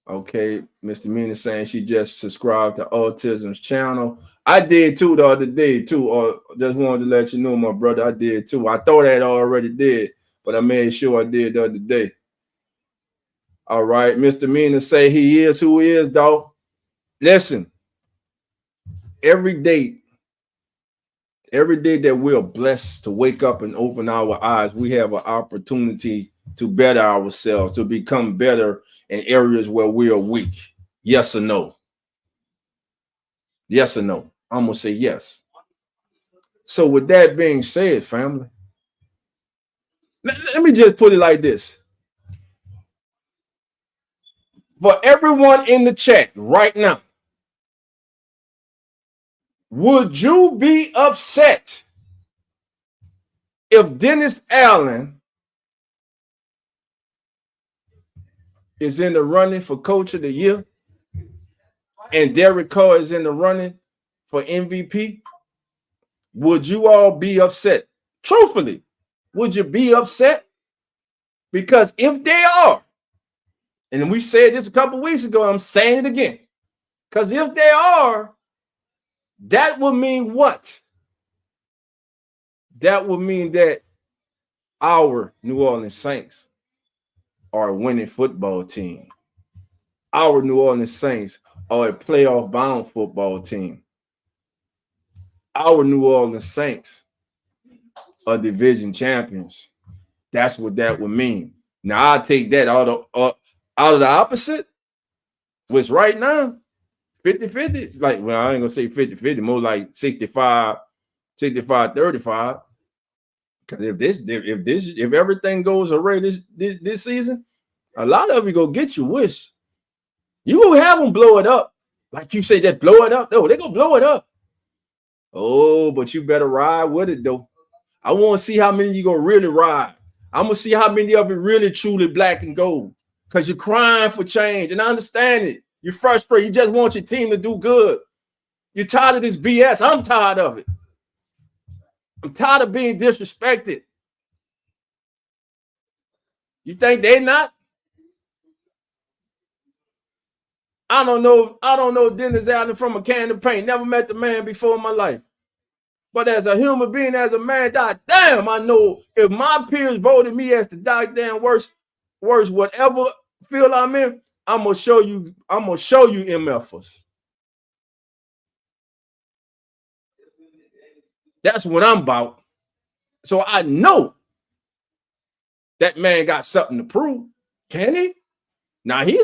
okay? Mr. Mina saying she just subscribed to Autism's channel. I did too the other day too. Just wanted to let you know, my brother, I did too. I thought I already did, but I made sure I did the other day. All right, Mr. Mina say he is who he is, dog. Listen, every day that we're blessed to wake up and open our eyes, we have an opportunity to better ourselves, to become better in areas where we are weak. Yes or no? Yes or no? I'm going to say yes. So with that being said, family, let me just put it like this. For everyone in the chat right now, would you be upset if Dennis Allen is in the running for Coach of the Year and Derek Carr is in the running for MVP? Would you all be upset? Truthfully, would you be upset? Because if they are, and we said this a couple weeks ago, I'm saying it again, because if they are, that would mean what? That would mean that our New Orleans Saints are a winning football team. Our New Orleans Saints are a playoff-bound football team. Our New Orleans Saints are division champions. That's what that would mean. Now, I'll take that out of the opposite, which right now, 50-50, like, well, I ain't gonna say 50-50, more like 65-35. Because if everything goes array this season, a lot of you go get your wish. You gonna have them blow it up, like you say, just blow it up. No, they gonna blow it up. Oh, but you better ride with it though. I want to see how many you gonna really ride. I'm gonna see how many of it really truly black and gold, because you're crying for change, and I understand it. You're frustrated. You just want your team to do good. You're tired of this BS. I'm tired of it. I'm tired of being disrespected. You think they're not? I don't know Dennis Allen from a can of paint. Never met the man before in my life. But as a human being, as a man, damn, I know if my peers voted me as the goddamn worst whatever field I'm in, I'm gonna show you MFers. That's what I'm about. So I know that man got something to prove. Can he? Now he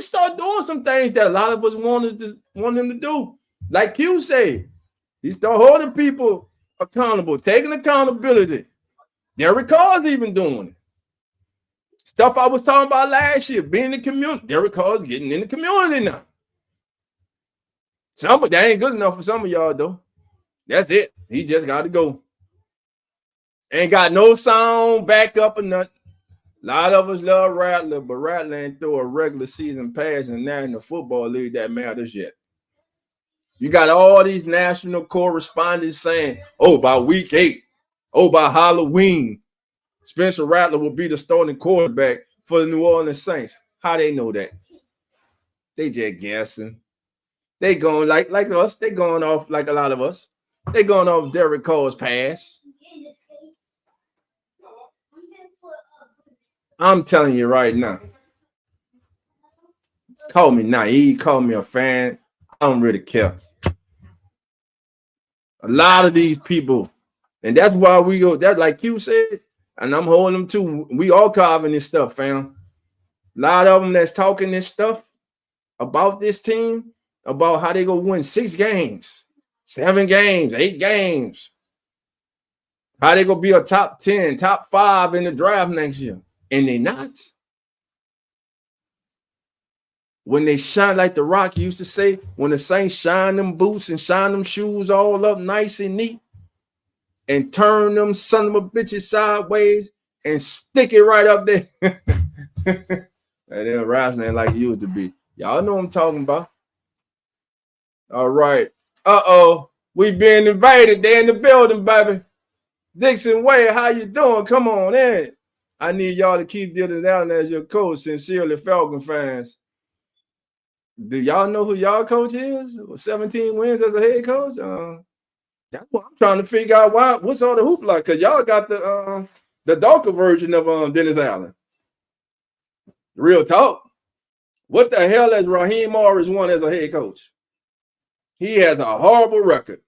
started doing some things that a lot of us want him to do. Like Q said, he started holding people accountable, taking accountability. Derek Carr's even doing it. Stuff I was talking about last year, being in the community. Derek Carr's getting in the community now. That ain't good enough for some of y'all, though. That's it. He just got to go. Ain't got no sound backup or nothing. A lot of us love Rattler, but Rattler ain't through a regular season pass in the National Football League that matters yet. You got all these national correspondents saying, oh, by week 8, oh, by Halloween, Spencer Rattler will be the starting quarterback for the New Orleans Saints. How they know that? They just guessing. They going like us. They going off like a lot of us. They going off Derek Carr's pass. I'm telling you right now. Call me naive, call me a fan. I don't really care. A lot of these people, and that's why we go, that's like you said, and I'm holding them too. We all carving this stuff, fam. A lot of them that's talking this stuff about this team, about how they go win 6 games, 7 games, 8 games. How they gonna be a top 10, top 5 in the draft next year? And they not. When they shine, like the Rock used to say, when the Saints shine them boots and shine them shoes all up nice and neat and turn them son of a bitches sideways and stick it right up there. And then wrestling like it used to be. Y'all know what I'm talking about. All right. Uh-oh. We being invaded. They in the building, baby. Dixon Way, how you doing? Come on in. I need y'all to keep Dennis Allen as your coach. Sincerely, Falcon fans. Do y'all know who y'all coach is? 17 wins as a head coach? That's what I'm trying to figure out. What's all the hoopla? Because y'all got the darker version of Dennis Allen. Real talk. What the hell has Raheem Morris won as a head coach? He has a horrible record.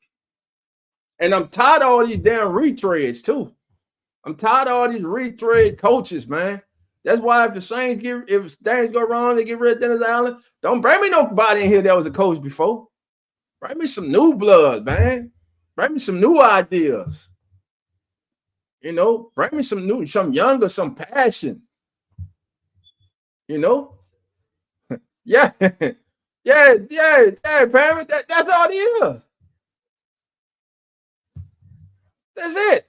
And I'm tired of all these damn retreads, too. I'm tired of all these retread coaches, man. That's why if things go wrong, they get rid of Dennis Allen. Don't bring me nobody in here that was a coach before. Bring me some new blood, man. Bring me some new ideas. You know, bring me some younger, some passion. You know? Yeah. yeah, Pam. That's all it is. That's it.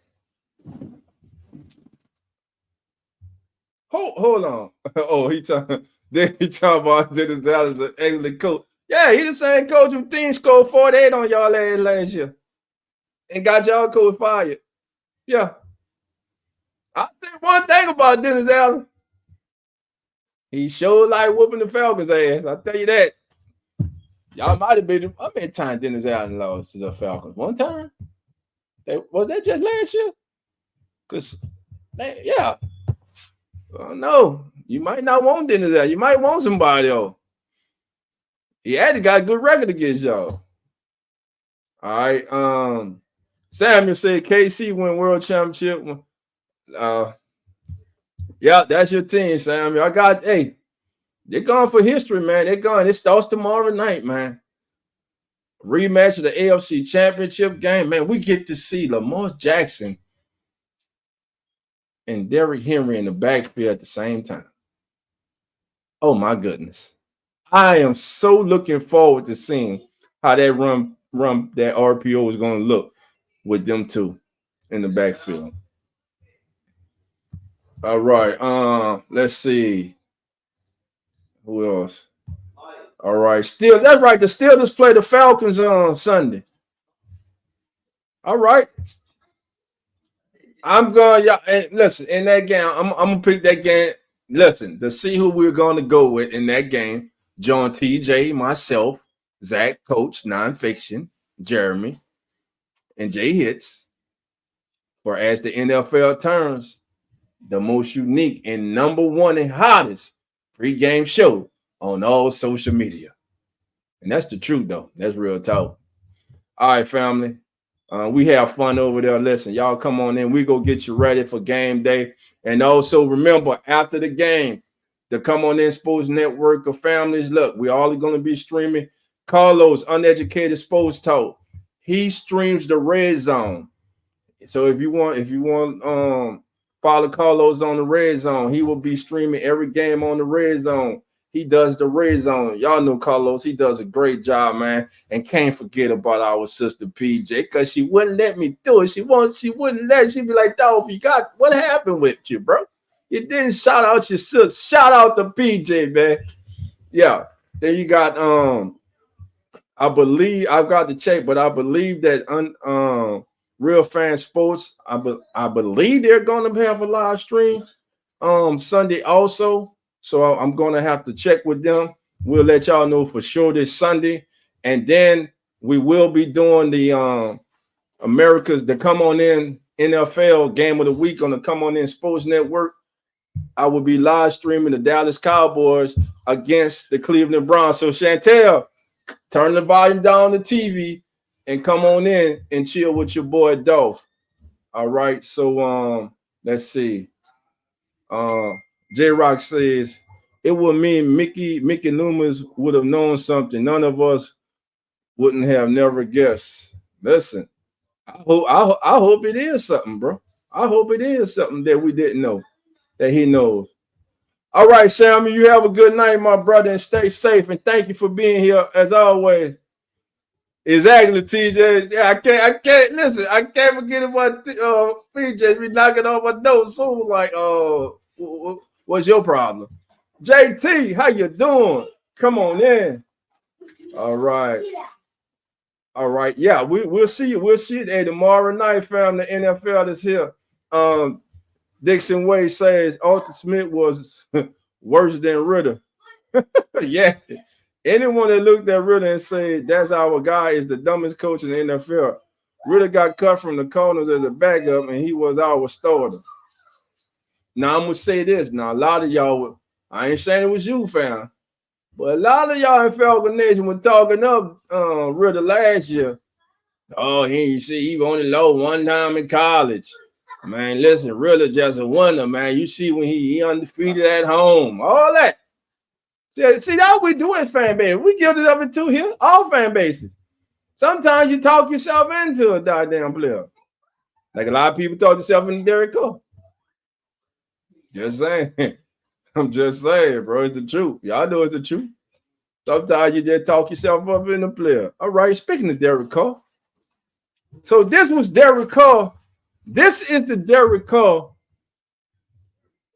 Hold on. Oh, he talking about Dennis Allen's an excellent coach. Yeah, he the same coach who team scored 48 on y'all last year and got y'all coach fired. Yeah. I think one thing about Dennis Allen. He sure like whooping the Falcons' ass. I'll tell you that. Y'all might have been. How many times Dennis Allen lost to the Falcons? One time? Was that just last year? Because, yeah. No, you might not want Dennis Allen. You might want somebody else. He had got a good record against y'all. All right. Samuel said KC win world championship. Yeah, that's your team, Samuel. They're going for history, man. They're going. It starts tomorrow night, man. Rematch of the AFC Championship game. Man, we get to see Lamar Jackson and Derrick Henry in the backfield at the same time. Oh, my goodness. I am so looking forward to seeing how that run that RPO is going to look with them two in the backfield. All right. Let's see. Who else? All right. That's right. The Steelers play the Falcons on Sunday. All right. I'm going, listen, in that game, I'm gonna pick that game. Listen, to see who we're going to go with in that game. John TJ, myself, Zach, Coach, Nonfiction, Jeremy, and Jay Hits. For as the NFL turns, the most unique and number one and hottest pregame show on all social media. And that's the truth, though. That's real talk. All right, family. We have fun over there. Listen, y'all come on in. We go get you ready for game day. And also remember, after the game, the Come On In Sports Network of families. Look, we all are going to be streaming Carlos Uneducated Sports Talk. He streams the Red Zone. So if you want follow Carlos on the Red Zone, he will be streaming every game on the Red Zone. He does the Red Zone. Y'all know Carlos. He does a great job, man. And can't forget about our sister PJ, because she wouldn't let me do it. She wouldn't let. She'd be like, "Dog, what happened with you, bro? You didn't shout out your sister. Shout out to PJ, man." Yeah. Then you got I believe I've got to check, but I believe that Real Fan Sports, I believe they're going to have a live stream Sunday also. So I'm going to have to check with them. We'll let y'all know for sure this Sunday. And then we will be doing the the Come On In NFL Game of the Week on the Come On In Sports Network. I will be live streaming the Dallas Cowboys against the Cleveland Browns. So Chantel, turn the volume down the TV and come on in and chill with your boy Dolph. All right. So let's see. J-Rock says it would mean Mickey Loomis would have known something none of us wouldn't have never guessed. Listen, I hope it is something, bro. I hope it is something that we didn't know that he knows. All right, Sammy, you have a good night, my brother, and stay safe. And thank you for being here as always. Exactly, TJ. Yeah, I can't listen. I can't forget about PJ be knocking on my door soon. Like, what's your problem? JT, how you doing? Come on in. All right. All right. Yeah, we'll see you. We'll see you hey, tomorrow night, fam. The NFL is here. Dixon Wade says Arthur Smith was worse than Ritter. Yeah. Anyone that looked at Ritter and said that's our guy is the dumbest coach in the NFL. Ritter got cut from the Cardinals as a backup, and he was our starter. Now I'm gonna say this. Now a lot of y'all, I ain't saying it was you, fam, but a lot of y'all in Falcon Nation were talking up Ritter last year. Oh, he only low one time in college. Man, listen, Ritter just a wonder, man. You see when he undefeated at home, all that. See, that's what we do in fan base. We guilty of it too here, all fan bases. Sometimes you talk yourself into a goddamn player. Like a lot of people talk themselves into Derek Carr. Just saying. I'm just saying, bro. It's the truth. Y'all know it's the truth. Sometimes you just talk yourself up in the player. All right, speaking of Derek Carr. So this was Derek Carr. This is the Derek Carr.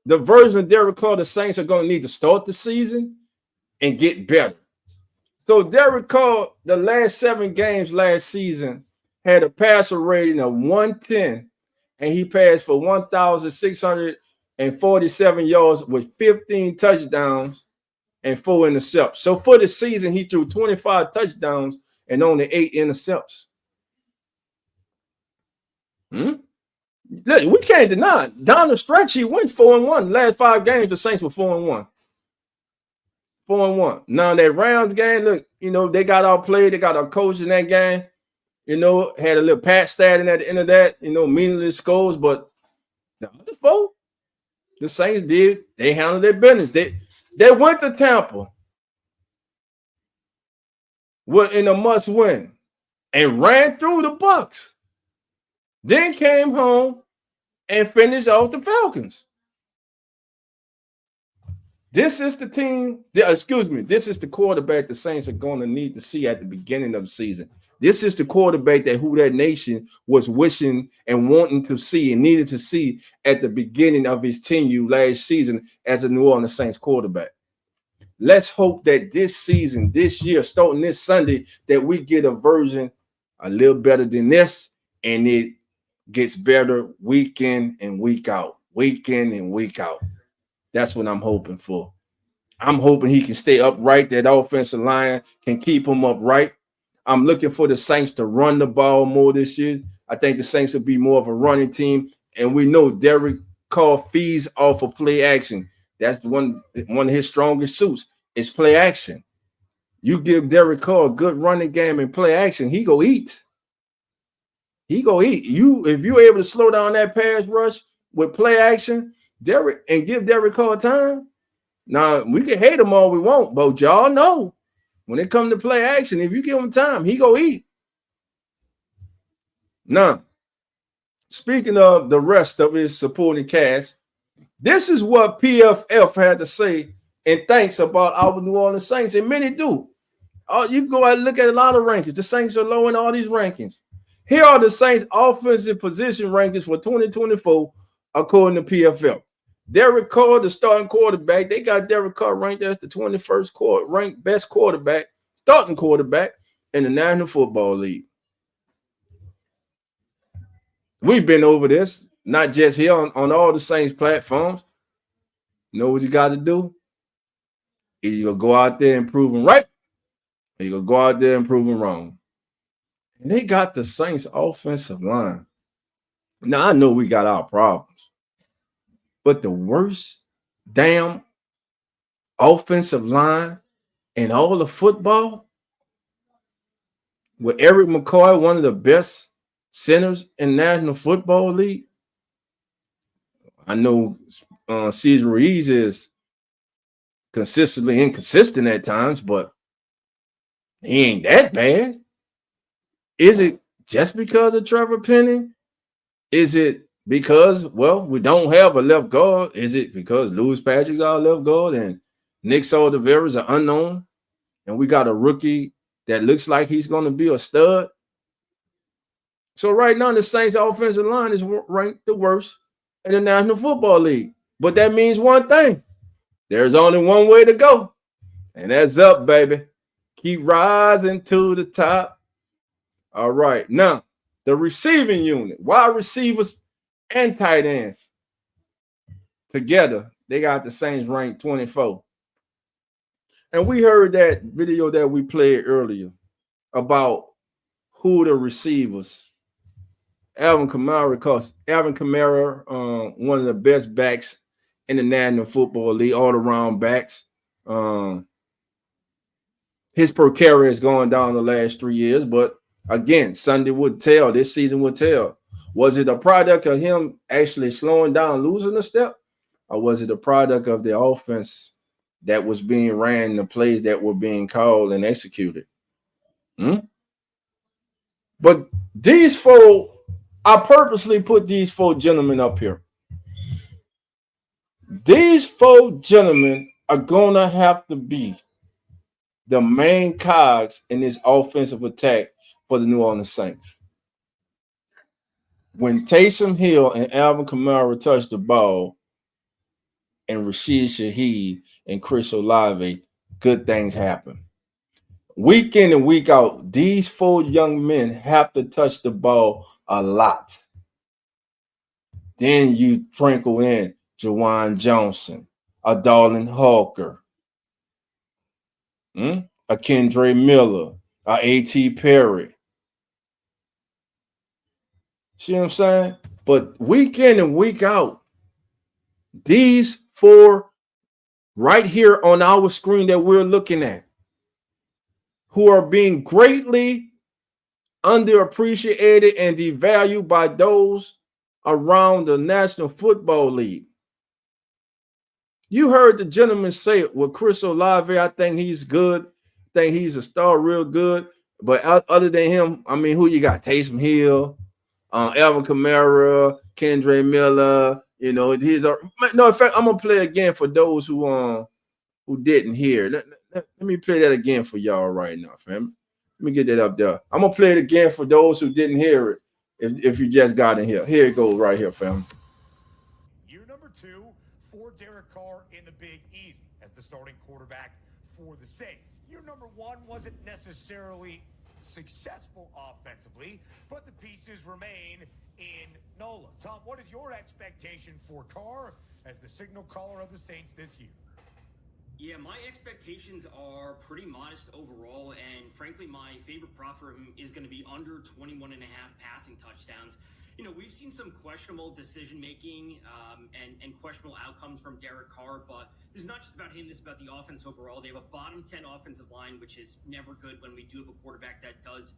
The version of Derek Carr the Saints are going to need to start the season and get better. So Derek Carr, the last 7 games last season, had a passer rating of 110, and he passed for 1,647 yards with 15 touchdowns and 4 intercepts. So for the season, he threw 25 touchdowns and only 8 intercepts. Look, we can't deny it. Down the stretch, he went 4-1. Last 5 games, the Saints were 4-1. 4-1. Now that Rams game, look, they got outplayed. They got our coach in that game. Had a little pat stat in at the end of that. Meaningless scores, but the other 4, the Saints did. They handled their business. They went to Tampa. Were in a must-win and ran through the Bucs. Then came home and finished off the Falcons. This is the team, this is the quarterback the Saints are going to need to see at the beginning of the season. This is the quarterback that Nation was wishing and wanting to see and needed to see at the beginning of his tenure last season as a New Orleans Saints quarterback. Let's hope that this season, this year, starting this Sunday, that we get a version a little better than this, and it gets better week in and week out, week in and week out. That's what I'm hoping for. I'm hoping he can stay upright. That offensive line can keep him upright. I'm looking for the Saints to run the ball more this year. I think the Saints will be more of a running team. And we know Derek Carr feeds off of play action. That's one of his strongest suits is play action. You give Derek Carr a good running game and play action, he go eat. He go eat. If you're able to slow down that pass rush with play action, and give Derek Carr time. Now we can hate him all we want, but y'all know when it comes to play action, if you give him time, he go eat. Now, speaking of the rest of his supporting cast, this is what PFF had to say and thanks about our New Orleans Saints, and many do. You can go out and look at a lot of rankings. The Saints are low in all these rankings. Here are the Saints' offensive position rankings for 2024, according to PFF. Derek Carr, the starting quarterback, they got Derek Carr ranked as the 21st ranked best quarterback, starting quarterback in the National Football League. We've been over this, not just here on all the Saints platforms. You know what you got to do? Either you'll go out there and prove them right, or you'll go out there and prove them wrong. And they got the Saints offensive line. Now, I know we got our problems, but the worst damn offensive line in all of football, with Eric McCoy, one of the best centers in National Football League. I know Cesar Ruiz is consistently inconsistent at times, but he ain't that bad. Is it just because of Trevor Penning? Is it because, well, we don't have a left guard? Is it because Louis Patrick's our left guard and Nick Soldier is an unknown? And we got a rookie that looks like he's going to be a stud? So right now, the Saints offensive line is ranked the worst in the National Football League. But that means one thing. There's only one way to go. And that's up, baby. Keep rising to the top. All right. Now, the receiving unit, wide receivers and tight ends together, they got the Saints ranked 24. And we heard that video that we played earlier about who the receivers. Alvin Kamara, because Alvin Kamara, one of the best backs in the National Football League, all-around backs. His per carry has gone down the last 3 years, but again, Sunday would tell, this season would tell. Was it a product of him actually slowing down, losing a step, or was it a product of the offense that was being ran, the plays that were being called and executed? But these four, I purposely put these four gentlemen up here. These four gentlemen are going to have to be the main cogs in this offensive attack for the New Orleans Saints. When Taysom Hill and Alvin Kamara touch the ball, and Rashid Shaheed and Chris Olave, good things happen. Week in and week out, these four young men have to touch the ball a lot. Then you sprinkle in Jawan Johnson, a Darlin Hawker, a Kendre Miller, a A.T. Perry. See what I'm saying? But week in and week out, these four right here on our screen that we're looking at, who are being greatly underappreciated and devalued by those around the National Football League. You heard the gentleman say it with Chris Olave. I think he's good. I think he's a star real good. But other than him, I mean, who you got? Taysom Hill, Alvin Kamara, Kendre Miller. You know, in fact, I'm gonna play again for those who didn't hear. Let me play that again for y'all right now, fam. Let me get that up there. I'm gonna play it again for those who didn't hear it. If you just got in here, here it goes right here, fam. Year number 2 for Derek Carr in the Big Easy as the starting quarterback for the Saints. Year number 1 wasn't necessarily successful offensively, but the pieces remain in NOLA. Tom, what is your expectation for Carr as the signal caller of the Saints this year? Yeah, my expectations are pretty modest overall, and frankly, my favorite prop for him is going to be under 21.5 passing touchdowns. You know, we've seen some questionable decision-making and questionable outcomes from Derek Carr, but this is not just about him, this is about the offense overall. They have a bottom 10 offensive line, which is never good when we do have a quarterback that does,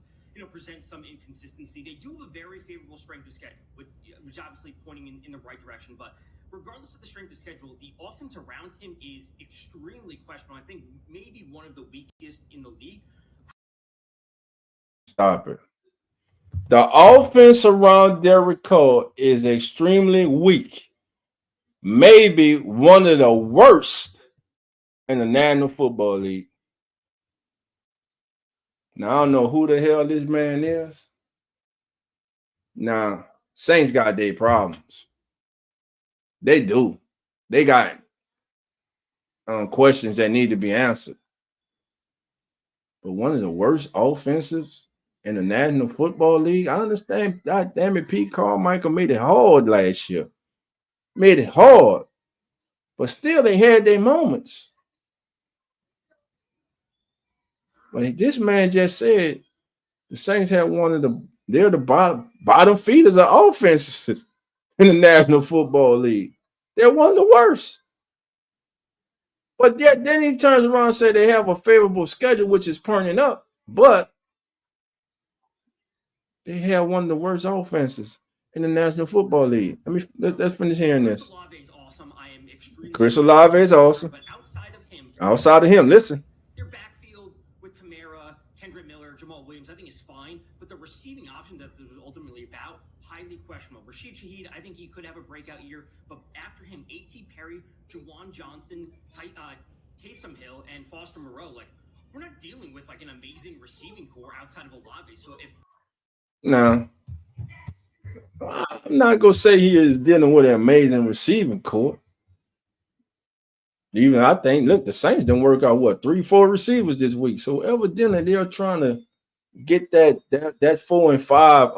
present some inconsistency. They do have a very favorable strength of schedule, which is obviously pointing in the right direction, but regardless of the strength of schedule, the offense around him is extremely questionable. I think maybe one of the weakest in the league. Stop it. The offense around Derek Carr is extremely weak. Maybe one of the worst in the National Football League. Now, I don't know who the hell this man is. Now, Saints got their problems. They do. They got questions that need to be answered. But one of the worst offenses in the National Football League, I understand. God damn it, Pete Carmichael made it hard last year. Made it hard. But still, they had their moments. But this man just said the Saints have they're the bottom feeders of offenses in the National Football League. They're one of the worst. But yet then he turns around and says they have a favorable schedule, which is turning up, but they have one of the worst offenses in the National Football League. Let's finish hearing this. Chris Olave is awesome. But outside of him, listen. Their backfield with Kamara, Kendre Miller, Jamal Williams, I think is fine. But the receiving option highly questionable. Rashid Shaheed, I think he could have a breakout year, but after him, A.T. Perry, Jawan Johnson, Taysom Hill, and Foster Moreau, like, we're not dealing with like an amazing receiving core outside of Olave. So if Now, I'm not gonna say he is dealing with an amazing receiving core. Even I think, look, the Saints didn't work out what 3-4 receivers this week. So evidently they're trying to get that 4 and 5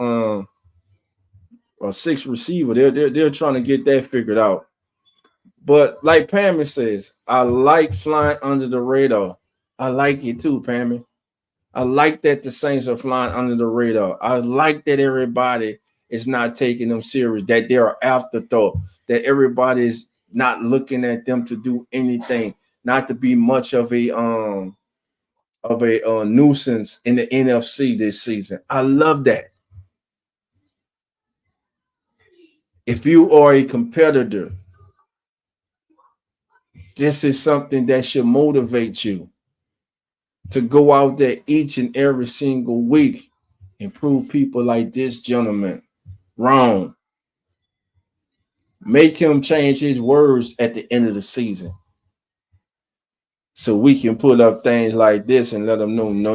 or 6 receiver. They're trying to get that figured out. But like Pammy says, I like flying under the radar. I like it too, Pammy. I like that the Saints are flying under the radar. I like that everybody is not taking them serious, that they're an afterthought, that everybody is not looking at them to do anything, not to be much of a nuisance in the NFC this season. I love that. If you are a competitor, this is something that should motivate you to go out there each and every single week and prove people like this gentleman wrong. Make him change his words at the end of the season so we can put up things like this and let them know, no.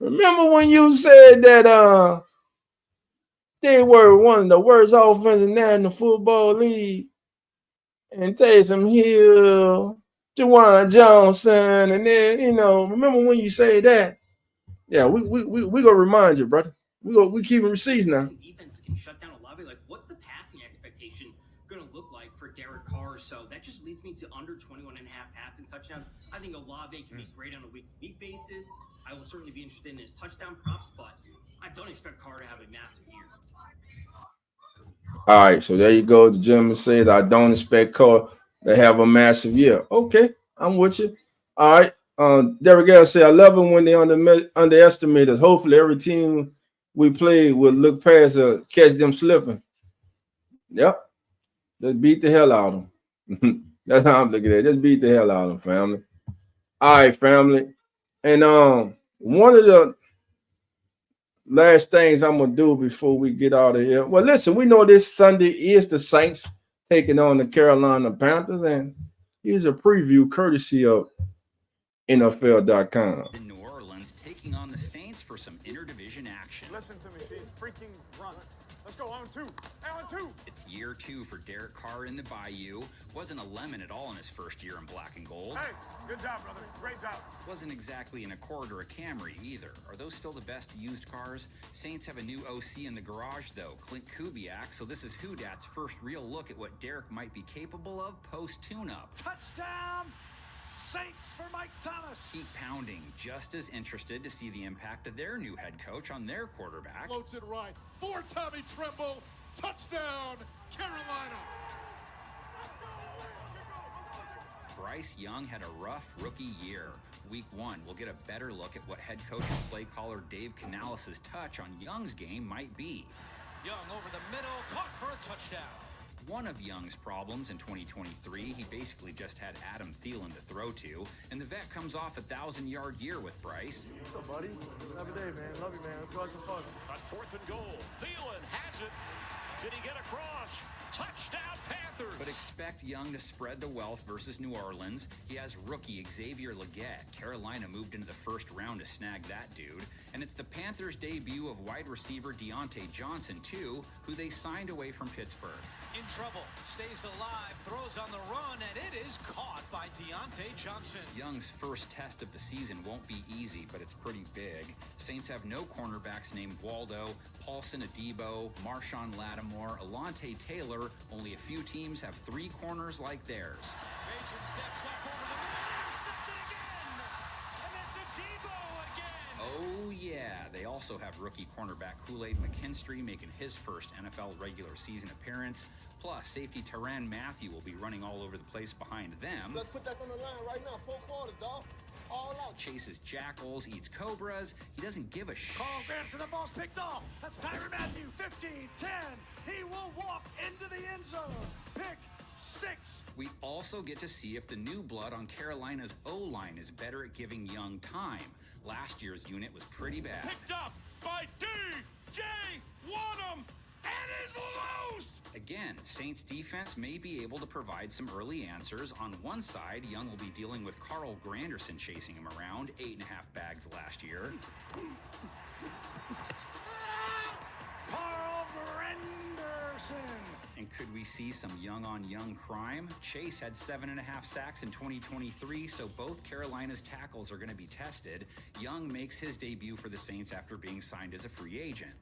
Remember when you said that they were one of the worst offenses now in the football league, and Taysom Hill, Jawan Johnson, and then, remember when you say that? Yeah, we gonna remind you, brother. We keeping receipts now. defense can shut down Olave, like, what's the passing expectation going to look like for Derek Carr? So that just leads me to under 21 and a half passing touchdowns. I think Olave can be great on a week-to-week basis. I will certainly be interested in his touchdown props, but I don't expect Carr to have a massive year. All right, so there you go. The gentleman says, I don't expect Carr to have a massive year. Okay, I'm with you. All right. Derek Gale said, I love it when they underestimate us. Hopefully every team we play will look past catch them slipping. Yep. Just beat the hell out of them. That's how I'm looking at it. Just beat the hell out of them, family. All right, family. And one of the last things I'm gonna do before we get out of here. Well, listen, we know this Sunday is the Saints taking on the Carolina Panthers, and here's a preview courtesy of NFL.com. In New Orleans, taking on the Saints for some interdivision action. Listen to me, Steve. Freaking run. Let's go on 2. On 2. It's year 2 for Derek Carr in the Bayou. Wasn't a lemon at all in his first year in black and gold. Hey, good job, brother. Great job. Wasn't exactly an Accord or a Camry either. Are those still the best used cars? Saints have a new OC in the garage, though, Clint Kubiak. So this is Houdat's first real look at what Derek might be capable of post-tune-up. Touchdown! Saints for Mike Thomas. Keep pounding. Just as interested to see the impact of their new head coach on their quarterback. Floats it right for Tommy Tremble. Touchdown, Carolina. Bryce Young had a rough rookie year. Week 1, we'll get a better look at what head coach and play caller Dave Canales' touch on Young's game might be. Young over the middle, caught for a touchdown. One of Young's problems in 2023, he basically just had Adam Thielen to throw to, and the vet comes off a 1,000-yard year with Bryce. What's up, buddy? Have a day, man. Love you, man. Let's go have some fun. On 4th and goal, Thielen has it. Did he get across? Touchdown, Panthers. But expect Young to spread the wealth versus New Orleans. He has rookie Xavier Legette. Carolina moved into the first round to snag that dude. And it's the Panthers' debut of wide receiver Deontay Johnson, too, who they signed away from Pittsburgh. In trouble, stays alive, throws on the run, and it is caught by Deontay Johnson. Young's first test of the season won't be easy, but it's pretty big. Saints have no cornerbacks named Waldo, Paulson Adebo, Marshawn Lattimore, Alontae Taylor. Only a few teams have 3 corners like theirs. Mason steps up over the middle, intercepted again, and it's Adebo again. Oh, yeah. They also have rookie cornerback Kool-Aid McKinstry making his first NFL regular season appearance. Plus, safety Tyrann Mathieu will be running all over the place behind them. Let's put that on the line right now. 4 quarters, dog. All out. Chases jackals, eats cobras. He doesn't give a Carl Granson, the ball's picked off. That's Tyrann Mathieu, 15, 10. He will walk into the end zone. Pick 6. We also get to see if the new blood on Carolina's O-line is better at giving Young time. Last year's unit was pretty bad. Picked up by DJ Wanham and is loose. Again, Saints defense may be able to provide some early answers. On one side, Young will be dealing with Carl Granderson chasing him around, 8.5 bags last year. Carl Granderson. And could we see some young-on-young crime? Chase had 7.5 sacks in 2023, so both Carolina's tackles are going to be tested. Young makes his debut for the Saints after being signed as a free agent.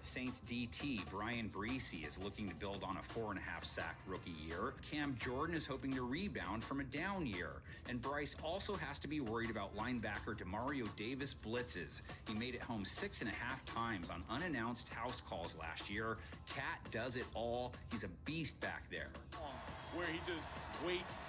Saints DT Brian Breesy is looking to build on a 4.5 sack rookie year. Cam Jordan is hoping to rebound from a down year. And Bryce also has to be worried about linebacker DeMario Davis blitzes. He made it home 6.5 times on unannounced house calls last year. Cat does it all. He's a beast back there. Where he just waits,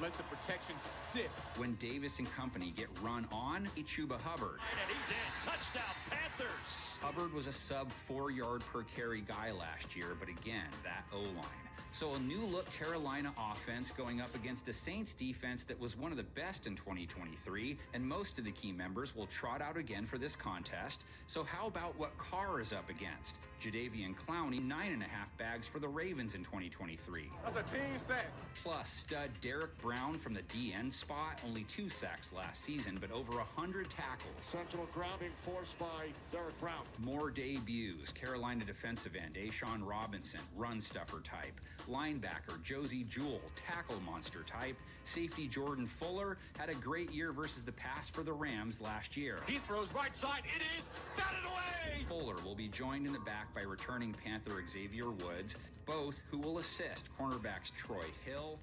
lets the protection sit. When Davis and company get run on, Chuba Hubbard. And he's in. Touchdown, Panthers. Hubbard was a sub 4-yard per carry guy last year, but again, that O-line. So a new look Carolina offense going up against a Saints defense that was one of the best in 2023, and most of the key members will trot out again for this contest. So how about what Carr is up against? Jadeveon Clowney, 9.5 bags for the Ravens in 2023. That's a team set. Plus, stud Derek Brown from the DN spot, only 2 sacks last season, but over 100 tackles. Sentinel grounding forced by Derek Brown. More debuts, Carolina defensive end, Ashawn Robinson, run stuffer type. Linebacker, Josie Jewell, tackle monster type. Safety Jordan Fuller had a great year versus the pass for the Rams last year. He throws right side. It is batted away. Fuller will be joined in the back by returning Panther Xavier Woods, both who will assist cornerbacks Troy Hill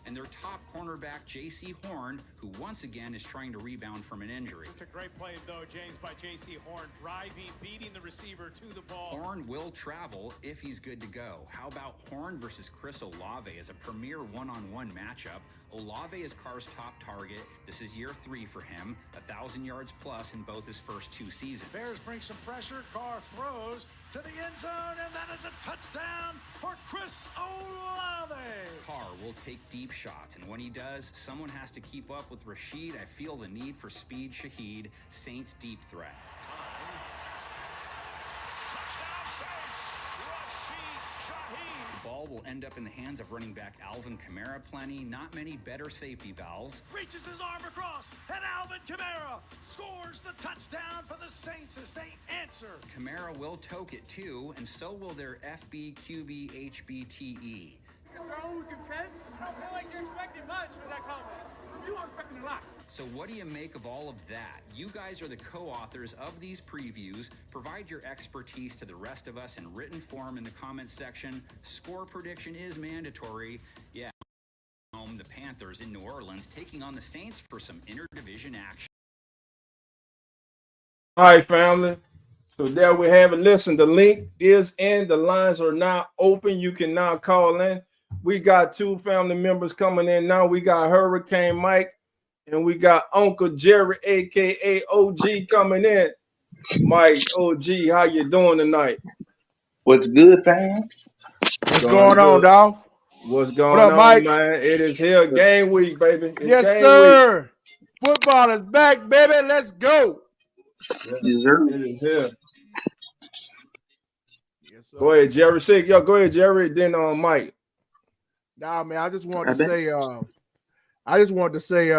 and their top cornerback J.C. Horn, who once again is trying to rebound from an injury. It's a great play, though, James, by J.C. Horn, driving, beating the receiver to the ball. Horn will travel if he's good to go. How about Horn versus Chris Olave as a premier one-on-one matchup? Olave is Carr's top target. This is year 3 for him, 1,000 yards plus in both his first 2 seasons. Bears bring some pressure. Carr throws to the end zone, and that is a touchdown for Chris Olave. Carr will take deep shots, and when he does, someone has to keep up with Rashid. I feel the need for Speed Shaheed, Saints deep threat. Touchdown, Saints. Rashid Shaheed. The ball will end up in the hands of running back ALVIN KAMARA plenty. Not many better safety valves. Reaches his arm across, and ALVIN KAMARA scores the touchdown for the Saints as they answer. KAMARA will toke it too, and so will their FB, QB, HBTE. I don't feel like you're expecting much for that comment. You are expecting a lot. So what do you make of all of that? You guys are the co-authors of these previews. Provide your expertise to the rest of us in written form in the comments section. Score prediction is mandatory. Yeah, home the Panthers in New Orleans taking on the Saints for some interdivision action. All right, family. So there we have it. Listen, the link is in. The lines are now open. You can now call in. We got 2 family members coming in now. We got Hurricane Mike and we got Uncle Jerry, a.k.a. OG, coming in. Mike, OG, how you doing tonight? What's good, fam? What's going on, dog? What's going on, Mike? Man? It is here. Game week, baby. It's yes, sir. Week. Football is back, baby. Let's go. Yes, sir. It is here. Yes, sir. Go ahead, Jerry. Yo, go ahead, Jerry. Then Mike. Nah, man, I just wanted to say,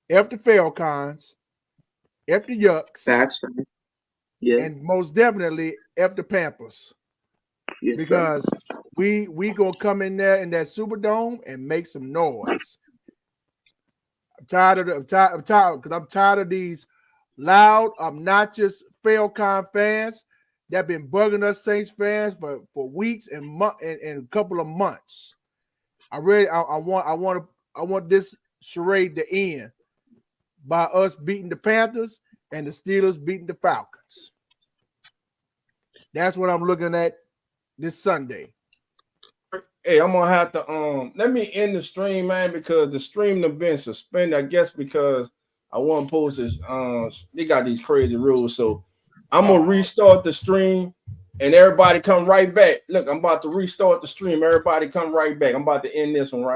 F the Falcons, F the Yucks, that's right. Yeah, and most definitely F the Panthers. Yes, because sir. we gonna come in there in that Superdome and make some noise. I'm tired of these loud, obnoxious Falcon fans that been bugging us Saints fans for weeks and a couple of months. I want this charade to end by us beating the Panthers and the Steelers beating the Falcons. That's what I'm looking at this Sunday. Hey, I'm gonna have to let me end the stream, man, because the stream have been suspended. I guess because I want to post this. They got these crazy rules, so I'm gonna restart the stream and everybody come right back. Look, I'm about to restart the stream. Everybody come right back. I'm about to end this one right